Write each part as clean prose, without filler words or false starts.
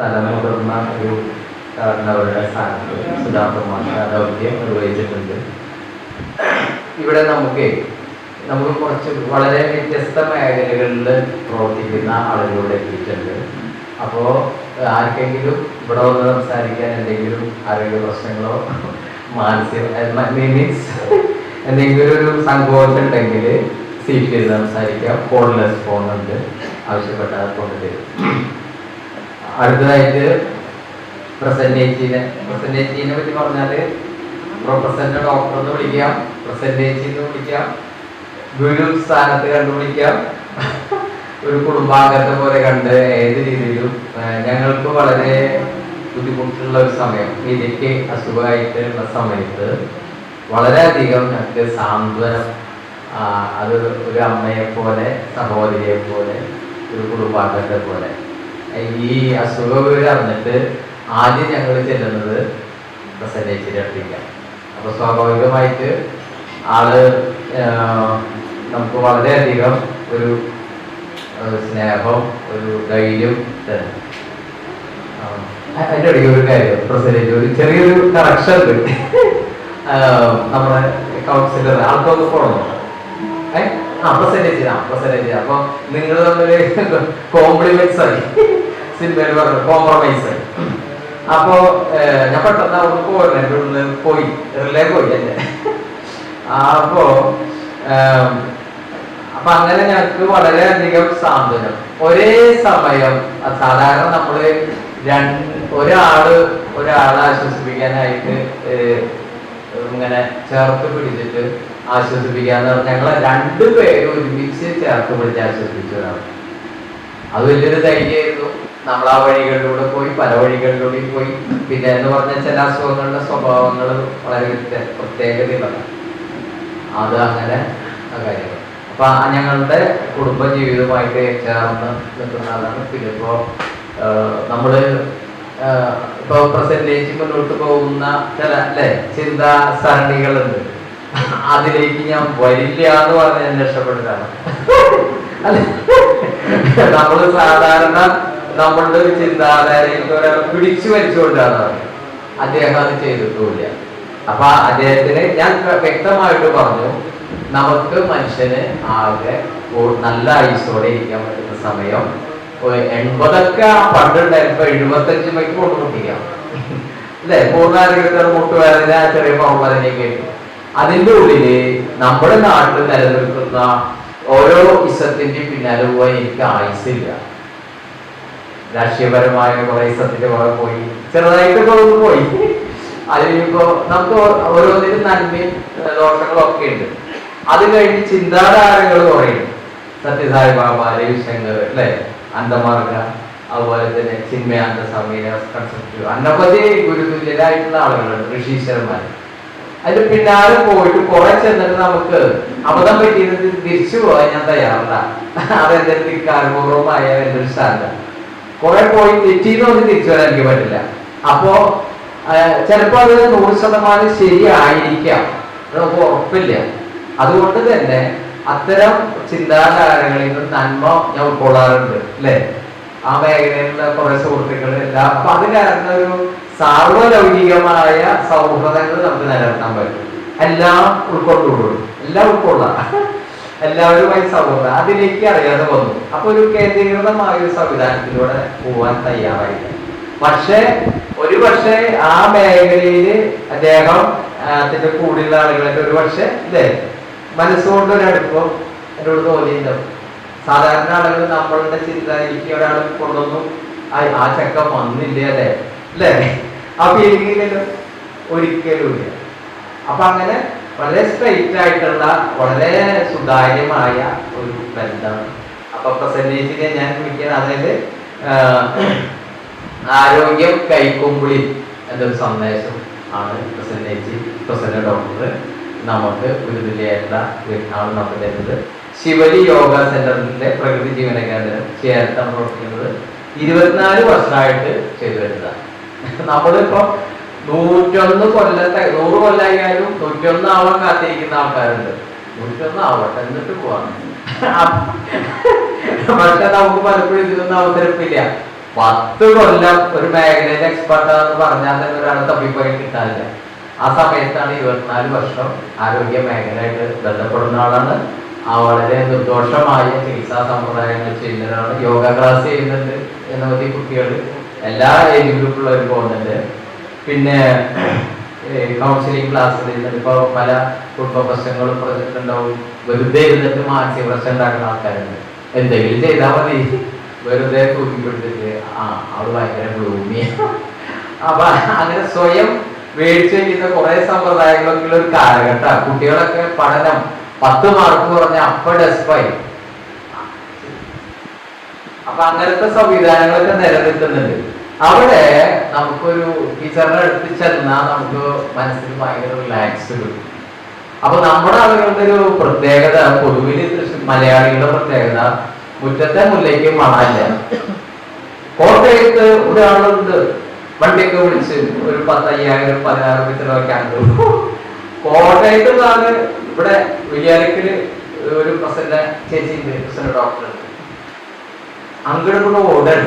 തലമുതിർന്ന ഒരു അവരുടെ സ്ഥാനത്ത് സുധാകർമാർ ദൗത്യം നിർവഹിച്ചിട്ടുണ്ട്. ഇവിടെ നമുക്ക് കുറച്ച് വളരെ വ്യത്യസ്ത മേഖലകളിൽ പ്രവർത്തിക്കുന്ന ആളുകളുടെ എത്തിയിട്ടുണ്ട്. അപ്പോൾ ആർക്കെങ്കിലും ഇവിടെ വന്ന് സംസാരിക്കാൻ എന്തെങ്കിലും ആരോഗ്യ പ്രശ്നങ്ങളോ മീൻസ് എന്തെങ്കിലും ഒരു സങ്കോചം ഉണ്ടെങ്കിൽ സീറ്റിൽ സംസാരിക്കാം. ഫോൺലെസ് ഫോണുണ്ട്, ആവശ്യപ്പെട്ടാൽ കൊണ്ടുതരും. അടുത്തതായിട്ട് പ്രസന്റേജീനെ പറ്റി പറഞ്ഞാൽ പ്രൊഫസറിന്റെ ഡോക്ടർ എന്ന് വിളിക്കാം, പ്രസന്റേജി എന്ന് വിളിക്കാം, ഗുരു സ്ഥാനത്ത് കണ്ടുപിടിക്കാം, ഒരു കുടുംബാംഗത്തെ പോലെ കണ്ട് ഏത് രീതിയിലും. ഞങ്ങൾക്ക് വളരെ ബുദ്ധിമുട്ടുള്ള ഒരു സമയം, എനിക്ക് അസുഖമായിട്ടുള്ള സമയത്ത് വളരെയധികം ഞങ്ങൾക്ക് സാന്ത്വനം, അത് ഒരു അമ്മയെ പോലെ, സഹോദരിയെ പോലെ, ഒരു കുടുംബാംഗത്തെ പോലെ. ഈ അസുഖം അറിഞ്ഞിട്ട് ആദ്യം ഞങ്ങൾ ചെല്ലുന്നത് പ്രസന്റേജിനെ അടുപ്പിക്കാം. അപ്പൊ സ്വാഭാവികമായിട്ട് ആള് നമുക്ക് വളരെയധികം ഒരു സ്നേഹം, ഒരു ധൈര്യം തരും. അതിൻ്റെ ഇടയ്ക്ക് ഒരു കാര്യം, പ്രസന്റേജ് ഒരു ചെറിയൊരു കറക്ഷൻ ഉണ്ട്. നമ്മുടെ കൗൺസിലർ ആൾക്കൊന്ന് പോകണം. പ്രസന്റേജ് അപ്പൊ നിങ്ങൾ തമ്മില് കോംപ്ലിമെന്റ്സ് ആയി, സിനിമയിൽ പറഞ്ഞു കോംപ്രമൈസ് ആയി. അപ്പോ ഞാൻ പെട്ടെന്ന് അവിടെ പോയി റിലേ പോയി എന്റെ. അപ്പോ അങ്ങനെ ഞങ്ങൾക്ക് വളരെയധികം സാന്ത്വനം. ഒരേ സമയം സാധാരണ നമ്മള് ഒരാളെ ആശ്വസിപ്പിക്കാനായിട്ട് ഇങ്ങനെ ചേർത്ത് പിടിച്ചിട്ട് ആശ്വസിപ്പിക്കാന്ന് പറഞ്ഞാൽ ഞങ്ങളെ രണ്ടുപേരും ഒരുമിച്ച് ചേർത്ത് പിടിച്ച് ആശ്വസിപ്പിച്ചതാണ്. അത് വലിയൊരു ധൈര്യമായിരുന്നു. നമ്മൾ ആ വഴികളിലൂടെ പോയി, പല വഴികളിലൂടെയും പോയി. പിന്നെ എന്ന് പറഞ്ഞാൽ ചില അസുഖങ്ങളുടെ സ്വഭാവങ്ങൾ വളരെ പ്രത്യേകതകളാണ്. അത് അങ്ങനെ ആ കാര്യങ്ങൾ. അപ്പൊ ഞങ്ങളുടെ കുടുംബ ജീവിതമായിട്ട് ചേർന്ന് നിൽക്കുന്ന ആളാണ്. പിന്നെ നമ്മള് ഇപ്പൊ പ്രസന്റേജ് മുന്നോട്ട് പോകുന്ന ചില ചിന്താ സരണികളുണ്ട്. അതിലേക്ക് ഞാൻ വരില്ല എന്ന് പറഞ്ഞ് ഞാൻ രക്ഷപ്പെട്ടതാണ്. അല്ലെ, നമ്മള് സാധാരണ നമ്മളുടെ ഒരു ചിന്താധാരയിൽ ഒരാൾ പിടിച്ചു വലിച്ചുകൊണ്ടാണ് അദ്ദേഹം അത് ചെയ്തിട്ടില്ല. അപ്പൊ അദ്ദേഹത്തിന് ഞാൻ വ്യക്തമായിട്ട് പറഞ്ഞു, നമുക്ക് മനുഷ്യന് ആകെ നല്ല ആയുസോടെ ഇരിക്കാൻ പറ്റുന്ന സമയം 80 പണ്ടുണ്ടായിരുന്നപ്പോ 75 മൈക്ക് കൊണ്ടുമുട്ടിക്കാം അല്ലെ. പൂർണ്ണാരോഗ്യത്തോടെ മുട്ടുവേദന, ചെറിയ പൗർവരനെയൊക്കെ ആയിട്ട്. അതിന്റെ ഉള്ളില് നമ്മുടെ നാട്ടിൽ നിലനിൽക്കുന്ന ഓരോ ഇസത്തിന്റെയും പിന്നാലെ പോകാൻ എനിക്ക് ആയുസില്ല. രാഷ്ട്രീയപരമായ കുറെ ഇസത്തിന്റെ പുറകെ പോയി, ചെറുതായിട്ടൊക്കെ പോയി. അതിനിപ്പോ നമുക്ക് ഓരോന്നിനും നന്മയും ദോഷങ്ങളും ഒക്കെ ഉണ്ട്. അത് കഴിഞ്ഞ് ചിന്താധാരകൾ കുറയും. സത്യസായി ബാബ, രവിശങ്കർ അല്ലെ, അന്തമാർഗ, അതുപോലെ തന്നെ ചിന്മയാന്ത സമീര കൺസെപ്റ്റ്, അന്നപതി ഗുരുതുല്യരായിട്ടുള്ള ആളുകളുണ്ട്, ഋഷീശ്വരന്മാർ. അതിന് പിന്നാലെ പോയിട്ട് കുറെ ചെന്നിട്ട് നമുക്ക് അബദ്ധം പറ്റിയത് തിരിച്ചു പോകാൻ ഞാൻ തയ്യാറല്ല. അതെന്റെ ധിക്കാരപൂർവമായ എന്റെ ഒരു സ്ഥാനം. കുറെ പോയി തെറ്റിന്ന് പറഞ്ഞ് തിരിച്ചു വരാൻ എനിക്ക് പറ്റില്ല. അപ്പോ ചിലപ്പോ അത് 100% ശരിയായിരിക്കാം, നമുക്ക് ഉറപ്പില്ല. അതുകൊണ്ട് തന്നെ അത്തരം ചിന്താധാരകളിൽ നിന്ന് നന്മ ഞാൻ ഉൾക്കൊള്ളാറുണ്ട് അല്ലെ. ആ മേഖലയിലുള്ള കുറെ സുഹൃത്തുക്കൾ എല്ലാം. അപ്പൊ അത് കാരണം ഒരു സാർവലൗകികമായ സൗഹൃദങ്ങൾ നമുക്ക് നിലനിർത്താൻ പറ്റും. എല്ലാം ഉൾക്കൊണ്ടുകൊള്ളും, എല്ലാം ഉൾക്കൊള്ളാം, എല്ലാവരുമായി സൗഹൃദം. അതിലേക്ക് അറിയാതെ വന്നു. അപ്പൊ ഒരു കേന്ദ്രീകൃതമായ ഒരു സംവിധാനത്തിലൂടെ പോവാൻ തയ്യാറായില്ല. പക്ഷേ ആ മേഖലയിൽ അദ്ദേഹം അതിന്റെ കൂടെയുള്ള ആളുകളൊക്കെ ഒരു പക്ഷെ മനസ്സുകൊണ്ട് ഒരടുപ്പം എന്നോട് തോന്നിയിട്ടുണ്ടാവും. സാധാരണ ആളുകൾ നമ്മളുടെ ചിന്തയിലേക്ക് ഒരാൾ കൊണ്ടുവന്നു, ആ ചക്കം വന്നില്ലേ അല്ലേ, ആ ഫീലിംഗില്ലല്ലോ, ഒരിക്കലും ഇല്ല. അപ്പൊ അങ്ങനെ വളരെ സ്ട്രെയിറ്റ് ആയിട്ടുള്ള വളരെ സുതാര്യമായ ഒരു ബന്ധമാണ്. അപ്പൊ പ്രസന്റേജിനെ ഞാൻ വിളിക്കുന്നത്, അതായത് ആരോഗ്യം കൈക്കൊമ്പിളി എന്നൊരു സന്ദേശം ആണ് പ്രസന്റ് ഡോക്ടർ നമുക്ക് ഗുരുതുല്യായിട്ടുള്ള ആൾ നമുക്ക് തരുന്നത്. ശിവരി യോഗ സെന്ററിന്റെ പ്രകൃതി ജീവന കേന്ദ്രം ചേർത്താണ് പ്രവർത്തിക്കുന്നത്. 24 വർഷമായിട്ട് ചെയ്തു വരുന്നതാണ്. നമ്മളിപ്പോ 101 കൊല്ലത്തെ 100 കൊല്ലായാലും 101 ആവാൻ കാത്തിരിക്കുന്ന ആൾക്കാരുണ്ട്. 101 ആവട്ടെ എന്നിട്ട് പോവാണ്. പക്ഷെ നമുക്ക് പലപ്പോഴും ഇതിനൊന്നും അവസരമില്ല. 10 കൊല്ലം ഒരു മേഖലയിൽ എക്സ്പെർട്ടാന്ന് പറഞ്ഞാൽ തന്നെ ഒരാൾ തപ്പിപ്പോയി കിട്ടാനില്ല. ആ സമയത്താണ് 24 വർഷം ആരോഗ്യ മേഖലയായിട്ട് ബന്ധപ്പെടുന്ന ആളാണ്. ആ വളരെ നിർദോഷമായ ചികിത്സാ സമ്പ്രദായങ്ങൾ ചെയ്യുന്നവരാണ്. യോഗ ക്ലാസ് ചെയ്യുന്നുണ്ട്, നിരവധി കുട്ടികൾ എല്ലാ ഏജ് ഗ്രൂപ്പുള്ളവരും പോകുന്നുണ്ട്. പിന്നെ കൗൺസിലിംഗ് ക്ലാസ് ചെയ്യുന്നുണ്ട്. ഇപ്പോൾ പല കുടുംബ പ്രശ്നങ്ങളും പ്രശ്നങ്ങളുണ്ടാവും. വെറുതെ ഇരുന്നിട്ട് മാനസിക പ്രശ്നം ഉണ്ടാക്കുന്ന ആൾക്കാരുണ്ട്. എന്തെങ്കിലും ചെയ്താൽ മതി, വെറുതെ തൂക്കിപ്പിടിച്ചിട്ട് അവള് ഭയങ്കര ഗ്ലൂമി. അപ്പൊ അങ്ങനെ സ്വയം മേടിച്ചു വയ്ക്കുന്ന കുറെ സമ്പ്രദായങ്ങളൊക്കെ ഒരു കാലഘട്ടം. കുട്ടികളൊക്കെ പഠനം 10 മാർക്ക് കുറഞ്ഞ അപ്പൊ ഡെസ്പായി. അപ്പൊ അങ്ങനത്തെ സംവിധാനങ്ങളൊക്കെ നിലനിൽക്കുന്നുണ്ട്. അവിടെ നമുക്കൊരു ടീച്ചറിനെ അടുത്ത് ചെന്നാൽ നമുക്ക് മനസ്സിൽ ഭയങ്കര റിലാക്സ് കിട്ടും. അപ്പൊ നമ്മുടെ ആളുകളുടെ ഒരു പ്രത്യേകത, പൊതുവിൽ മലയാളികളുടെ പ്രത്യേകത, മുറ്റത്തെ മുല്ലയ്ക്ക് മണമില്ല. കോട്ടയത്ത് ഒരാളുണ്ട്, വണ്ടിയൊക്കെ വിളിച്ച് ഒരു 10,000 16 ചിലവൊക്കെയാണ്. കോട്ടയത്ത് നിന്നാണ് ഇവിടെ വിദ്യാലയത്തില് ഒരു പ്രസന്ന ചേച്ചിയുണ്ട്, പ്രസന്ന ഡോക്ടർ. അങ്ങോട്ട് ഓർഡർ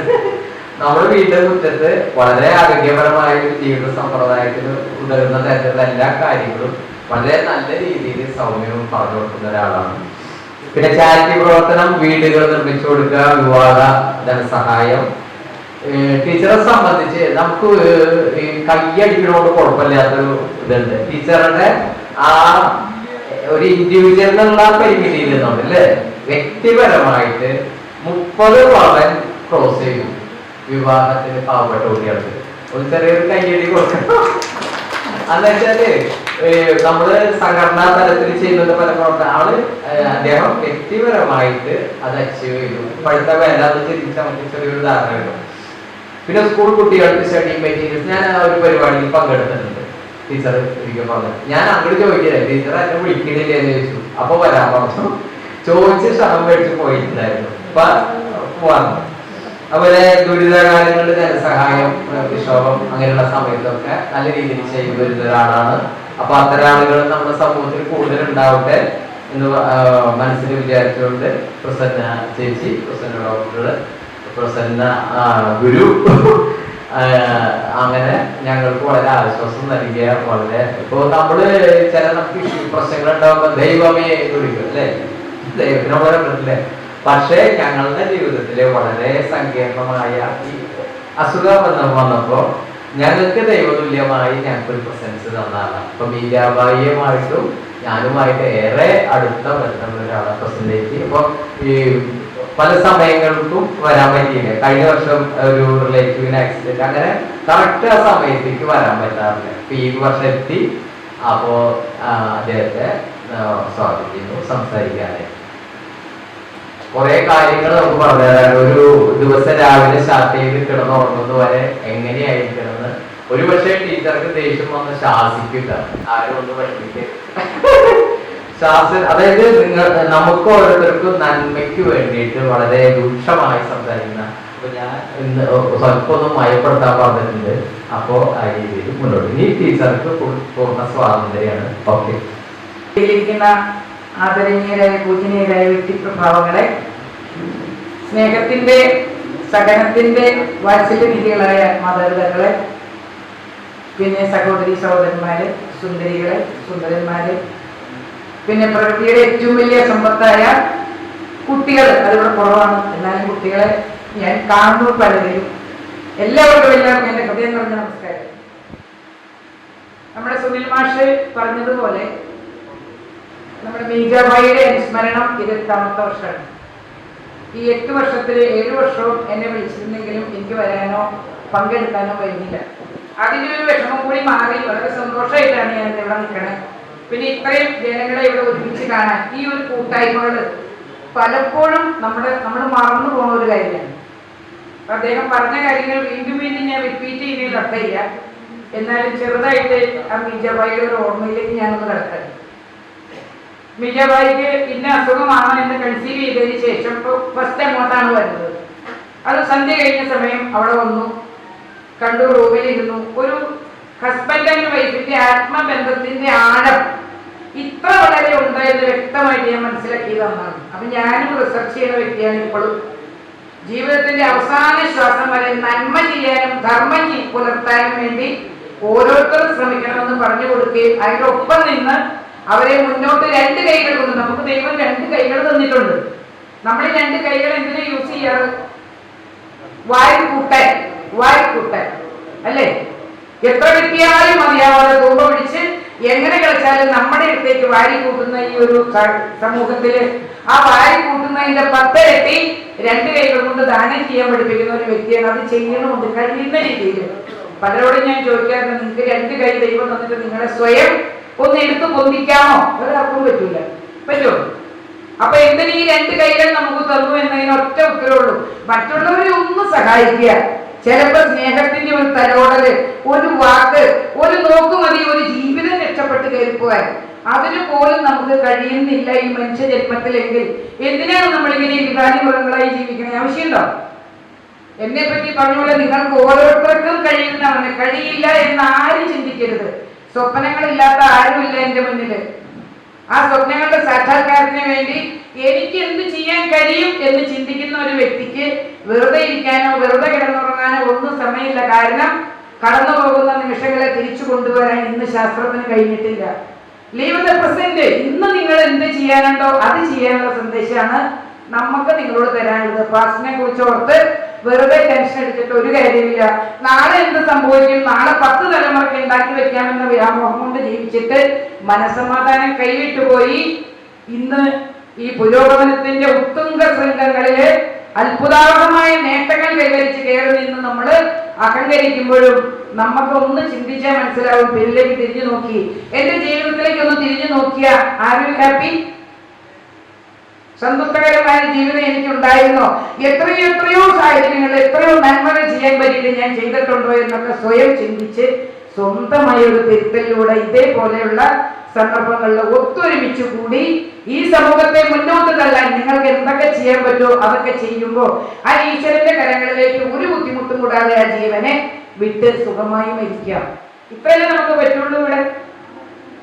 നമ്മുടെ വീടിന്റെ മുറ്റത്ത് വളരെ ആരോഗ്യപരമായ ഒരു ജീവിത സമ്പ്രദായത്തിന് ഉതകുന്ന തരത്തിലുള്ള എല്ലാ കാര്യങ്ങളും വളരെ നല്ല രീതിയിൽ സൗമ്യവും പറഞ്ഞു കൊടുക്കുന്ന ഒരാളാണ്. പിന്നെ ചാരിറ്റി പ്രവർത്തനം, വീടുകൾ നിർമ്മിച്ചു കൊടുക്കുക, വിവാഹ ധനസഹായം. ടീച്ചറെ സംബന്ധിച്ച് നമുക്ക് ഈ കയ്യടിക്കണോണ്ട് കുഴപ്പമില്ലാത്തൊരു ഇതുണ്ട്. ടീച്ചറുടെ ആ ഒരു ഇൻഡിവിജ്വൽ എന്നുള്ള പരിമിതിയിൽ നിന്നുണ്ട് അല്ലേ, വ്യക്തിപരമായിട്ട് 30 പവൻ ക്രോസ് ചെയ്തു വിവാഹത്തിന് പാവപ്പെട്ട കുട്ടികൾക്ക്. ഒരു ചെറിയൊരു കയ്യടി കൊടുക്കണം. എന്നുവെച്ചാല് നമ്മള് സംഘടനാ തലത്തിൽ ചെയ്യുന്നത് പലപ്പോഴും അദ്ദേഹം വ്യക്തിപരമായിട്ട് അത് അച്ചീവ് ചെയ്തു. ഇപ്പോഴത്തെ വേല അത് ചിന്തിച്ചാൽ നമുക്ക് ചെറിയൊരു ധാരണ കിട്ടും. പിന്നെ സ്കൂൾ കുട്ടികൾക്ക് സ്റ്റഡി മെറ്റീരിയൽസ്, ഞാൻ ആ ഒരു പരിപാടിയിൽ പങ്കെടുത്തിട്ടുണ്ട്. ടീച്ചർ ഒരിക്കൽ പറഞ്ഞു, ഞാൻ അങ്ങോട്ട് ചോദിക്കില്ലേ, ടീച്ചർ എന്നെ വിളിക്കണില്ലേ എന്ന് ചോദിച്ചു. അപ്പൊ വരാൻ പറഞ്ഞു. ചോദിച്ച് ക്ഷണം മേടിച്ച് പോയിട്ടുണ്ടായിരുന്നു. അപ്പൊ വന്നു. അതുപോലെ ദുരിതകാലങ്ങളിൽ ധനസഹായം, വിക്ഷോഭം അങ്ങനെയുള്ള സമയത്തൊക്കെ നല്ല രീതിയിൽ ചെയ്തു വരുന്ന ഒരാളാണ്. അപ്പൊ അത്തരം ആളുകൾ നമ്മുടെ സമൂഹത്തിൽ കൂടുതൽ ഉണ്ടാവട്ടെ എന്ന് മനസ്സിൽ വിചാരിച്ചുകൊണ്ട് പ്രസന്ന ചേച്ചി, പ്രസന്ന ഡോക്ടർ, പ്രസന്ന ഗുരു അങ്ങനെ ഞങ്ങൾക്ക് വളരെ ആശ്വാസം നൽകിയ, വളരെ ഇപ്പൊ നമ്മള് ചില നമുക്ക് പ്രശ്നങ്ങൾ ഉണ്ടാവുമ്പോ ദൈവമേ വിളിക്കും അല്ലെ, ദൈവത്തിനെ വളരെ പറ്റില്ലേ. പക്ഷേ ഞങ്ങളുടെ ജീവിതത്തിലെ വളരെ സങ്കീർണമായ ഈ അസുഖം വന്നപ്പോ ഞങ്ങൾക്ക് ദൈവതുല്യമായി ഞങ്ങൾക്കൊരു പ്രസൻസ് തന്നാണ്. ഇപ്പൊ മീരാബായിയുമായിട്ടും ഞാനുമായിട്ട് ഏറെ അടുത്ത ബന്ധമുള്ള ഒരാളെ പ്രസന്റേറ്റ്. അപ്പൊ ഈ പല സമയങ്ങൾക്കും വരാൻ പറ്റിയില്ല. കഴിഞ്ഞ വർഷം ഒരു റിലേറ്റീവിന് ആക്സിഡന്റ്, അങ്ങനെ കറക്റ്റ് ആ സമയത്തേക്ക് വരാൻ പറ്റാറില്ല. ഇപ്പൊ ഈ വർഷം എത്തി. അപ്പോ അദ്ദേഹത്തെ സ്വാഗതിക്കുന്നു സംസാരിക്കാതെ. കുറെ കാര്യങ്ങൾ നമുക്ക് പറഞ്ഞു തരാൻ. ഒരു ദിവസം രാവിലെ സ്റ്റാർട്ട് ചെയ്ത് കിടന്നുറങ്ങുന്നത് വരെ എങ്ങനെയായിരിക്കണമെന്ന്. ഒരു പക്ഷേ ടീച്ചർക്ക് ദേഷ്യം വന്ന് ശാസിക്കുക, ആരും ഒന്ന് പഠിപ്പിക്കുക. അതായത് നമുക്ക് ഓരോരുത്തർക്കും നന്മയ്ക്ക് വേണ്ടിയിട്ട് വളരെ രൂക്ഷമായി സംസാരിക്കുന്ന. അപ്പൊ ഞാൻ ഇന്ന് സ്വല്പം ഒന്ന് മയപ്പെടുത്താൻ പറഞ്ഞിട്ടുണ്ട്. അപ്പോ ആ രീതിയിൽ മുന്നോട്ട് ഈ ടീച്ചർക്ക് പൂർണ്ണ സ്വാതന്ത്ര്യമാണ്. ഓക്കെ. ആദരണീയരായ പൂജനീയരായ വ്യക്തിപ്രഭാവങ്ങളെ, സ്നേഹത്തിന്റെ സഹനത്തിന്റെ വാത്സല്യനിധികളായ മാതാപിതാക്കളെ, പിന്നെ സഹോദരി സഹോദരന്മാര്, സുന്ദരികളെ സുന്ദരന്മാര്, പിന്നെ പ്രകൃതിയുടെ ഏറ്റവും വലിയ സമ്പത്തായ കുട്ടികൾ, അതിവിടെ കുറവാണ്, എന്നാലും കുട്ടികളെ ഞാൻ കാണുന്നു പലരും. എല്ലാവർക്കും എല്ലാം എന്റെ ഹൃദയം നിറഞ്ഞ നമസ്കാരം. നമ്മുടെ സുനിൽ മാഷ് പറഞ്ഞതുപോലെ നമ്മുടെ മീരാബായിയുടെ അനുസ്മരണം 28ാമത്തെ വർഷമാണ്. ഈ 8 വർഷത്തിൽ 7 വർഷവും എന്നെ വിളിച്ചിരുന്നെങ്കിലും എനിക്ക് വരാനോ പങ്കെടുക്കാനോ കഴിഞ്ഞില്ല. അതിൻ്റെ ഒരു വിഷമം കൂടി മാറി വളരെ സന്തോഷമായിട്ടാണ് ഞാൻ ഇവിടെ നിൽക്കണേ. പിന്നെ ഇത്രയും ജനങ്ങളെ ഇവിടെ ഒരുമിച്ച് കാണാൻ ഈ ഒരു കൂട്ടായ്മകൾ പലപ്പോഴും നമ്മൾ മറന്നു പോകുന്ന ഒരു കാര്യമാണ്. അദ്ദേഹം പറഞ്ഞ കാര്യങ്ങൾ വീണ്ടും വീണ്ടും ഞാൻ റിപ്പീറ്റ് ചെയ്യുന്നതിൽ അർത്ഥമില്ല. എന്നാലും ചെറുതായിട്ട് ആ മീരാബായിയുടെ ഒരു ഓർമ്മയിലേക്ക് ഞാനൊന്ന് കിടക്കാം. മീരാബായിക്ക് ഇന്ന അസുഖമാണോ എന്ന് കൺസീവ് ചെയ്തതിന് ശേഷം ഫസ്റ്റ് അങ്ങോട്ടാണ് വരുന്നത്. അത് സന്ധ്യ കഴിഞ്ഞ സമയം അവിടെ വന്നു, കണ്ടു, റൂമിലിരുന്നു. ഒരു ഹസ്ബൻഡ് ആൻഡ് വൈഫിന്റെ ആത്മബന്ധത്തിന്റെ ആഴം ഇത്ര വളരെ ഉണ്ടായെന്ന് വ്യക്തമായിട്ട് ഞാൻ മനസ്സിലാക്കിയത് അന്നാണ്. അപ്പൊ ഞാനും റിസർച്ച് ചെയ്യുന്ന വ്യക്തിയാണ് ഇപ്പോഴും. ജീവിതത്തിന്റെ അവസാന ശ്വാസം വരെ നന്മ ചെയ്യാനും ധർമ്മം പുലർത്താനും വേണ്ടി ഓരോരുത്തരും ശ്രമിക്കണമെന്ന് പറഞ്ഞു കൊടുക്കുകയും അതിനൊപ്പം നിന്ന് അവരെ മുന്നോട്ട് രണ്ട് കൈകൾ കൊണ്ട്, നമുക്ക് ദൈവം രണ്ട് കൈകൾ തന്നിട്ടുണ്ട്. നമ്മൾ രണ്ട് കൈകൾ എന്തിനാ യൂസ് ചെയ്യാറ്? വാരിക്കൂട്ടൻ അല്ലേ? എത്ര കിട്ടിയാലും മതിയാവാതെ തൂമ്പ പിടിച്ച് എങ്ങനെ കളിച്ചാലും നമ്മുടെ അടുത്തേക്ക് വാരി കൂട്ടുന്ന ഈ ഒരു സമൂഹത്തില് ആ വാരി കൂട്ടുന്നതിന്റെ 10 ഇരട്ടി രണ്ട് കൈകൾ കൊണ്ട് ദാനം ചെയ്യാൻ പഠിപ്പിക്കുന്ന ഒരു വ്യക്തിയാണ്. അത് ചെയ്യണമെന്ന് കഴിയുന്ന രീതിയിൽ പലരോടും ഞാൻ ചോദിക്കാറുണ്ട്, നിങ്ങൾക്ക് രണ്ട് കൈ ദൈവം തന്നിട്ട് നിങ്ങളെ സ്വയം ഒന്ന് എടുത്ത് പൊന്തിക്കാമോ? ഒരാൾക്കും പറ്റുമോ? അപ്പൊ എന്തിനു ഈ രണ്ട് കൈകൾ നമുക്ക് തന്നു എന്നതിന് ഒറ്റ ഉത്തരവുള്ളൂ, മറ്റുള്ളവരെ ഒന്ന് സഹായിക്കുക. ചിലപ്പോ സ്നേഹത്തിന്റെ ഒരു തലോടല്, ഒരു വാക്ക്, ഒരു നോക്കുമതി ഒരു ജീവിതം രക്ഷപ്പെട്ട് കയറിപ്പോവാൻ. അതിന് പോലും നമുക്ക് കഴിയുന്നില്ല ഈ മനുഷ്യ ജന്മത്തിലെങ്കിൽ എന്തിനാണ് നമ്മളിങ്ങനെ വികാരി മൃഗങ്ങളായി ജീവിക്കണേ? ആവശ്യമുണ്ടോ? എന്നെ പറ്റി പറഞ്ഞ പോലെ നിങ്ങൾക്ക് ഓരോരുത്തർക്കും കഴിയുന്നവന് കഴിയില്ല എന്ന് ആരും ചിന്തിക്കരുത്. സ്വപ്നങ്ങളില്ലാത്ത ആരുമില്ല എന്റെ മുന്നില്. ആ സ്വപ്നങ്ങളുടെ സാക്ഷാത്കാരത്തിന് വേണ്ടി എനിക്ക് എന്ത് ചെയ്യാൻ കഴിയും എന്ന് ചിന്തിക്കുന്ന ഒരു വ്യക്തിക്ക് വെറുതെ ഇരിക്കാനോ വെറുതെ കിടന്നുറങ്ങാനോ ഒന്നും സമയമില്ല. കാരണം കടന്നു പോകുന്ന നിമിഷങ്ങളെ തിരിച്ചു കൊണ്ടുവരാൻ ഇന്ന് ശാസ്ത്രത്തിന് കഴിഞ്ഞിട്ടില്ല. Leave the present. ഇന്ന് നിങ്ങൾ എന്ത് ചെയ്യാനുണ്ടോ അത് ചെയ്യാനുള്ള സന്ദേശമാണ് നമുക്ക് നിങ്ങളോട് തരാനുള്ളത്. പാസ്റ്റിനെ കുറിച്ച് ഓർത്ത് വെറുതെ ടെൻഷൻ എടുത്തിട്ട് ഒരു കാര്യമില്ല. നാളെ എന്ത് സംഭവിക്കും, നാളെ 10 തലമുറയ്ക്ക് ഉണ്ടാക്കി വെക്കാമെന്ന വ്യാമോഹം കൊണ്ട് ജീവിച്ചിട്ട് മനസ്സമാധാനം കൈവിട്ടുപോയി ഇന്ന് ഈ പുരോഗമനത്തിന്റെ ഉത്തുംഗ ശൃംഖങ്ങളില് അത്ഭുതാർഹമായ നേട്ടങ്ങൾ കൈവരിച്ച് കയറി നിന്ന് നമ്മൾ അഹങ്കരിക്കുമ്പോഴും നമുക്ക് ഒന്ന് ചിന്തിച്ചാൽ മനസ്സിലാവും. പേരിലേക്ക് തിരിഞ്ഞു നോക്കി, എന്റെ ജീവിതത്തിലേക്ക് ഒന്ന് തിരിഞ്ഞു നോക്കിയ ആരും ഹാപ്പി, സന്തുഷ്ടകരമായ ജീവിതം എനിക്കുണ്ടായിരുന്നോ? എത്രയോ സാഹചര്യങ്ങളിൽ എത്രയോ നന്മകൾ ചെയ്യാൻ പറ്റിയിട്ട് ഞാൻ ചെയ്തിട്ടുണ്ടോ എന്നൊക്കെ സ്വയം ചിന്തിച്ച് സ്വന്തമായ ഒരു തിരുത്തലിലൂടെ ഇതേപോലെയുള്ള സന്ദർഭങ്ങളിൽ ഒത്തൊരുമിച്ച് കൂടി ഈ സമൂഹത്തെ മുന്നോട്ട് തള്ളാൻ നിങ്ങൾക്ക് എന്തൊക്കെ ചെയ്യാൻ പറ്റുമോ അതൊക്കെ ചെയ്യുമ്പോൾ ആ ഈശ്വരന്റെ കരങ്ങളിലേക്ക് ഒരു ബുദ്ധിമുട്ടും കൂടാതെ ആ ജീവനെ വിട്ട് സുഖമായി മരിക്കാം. ഇത്രയല്ലേ നമുക്ക് പറ്റുള്ളൂ. ഇവിടെ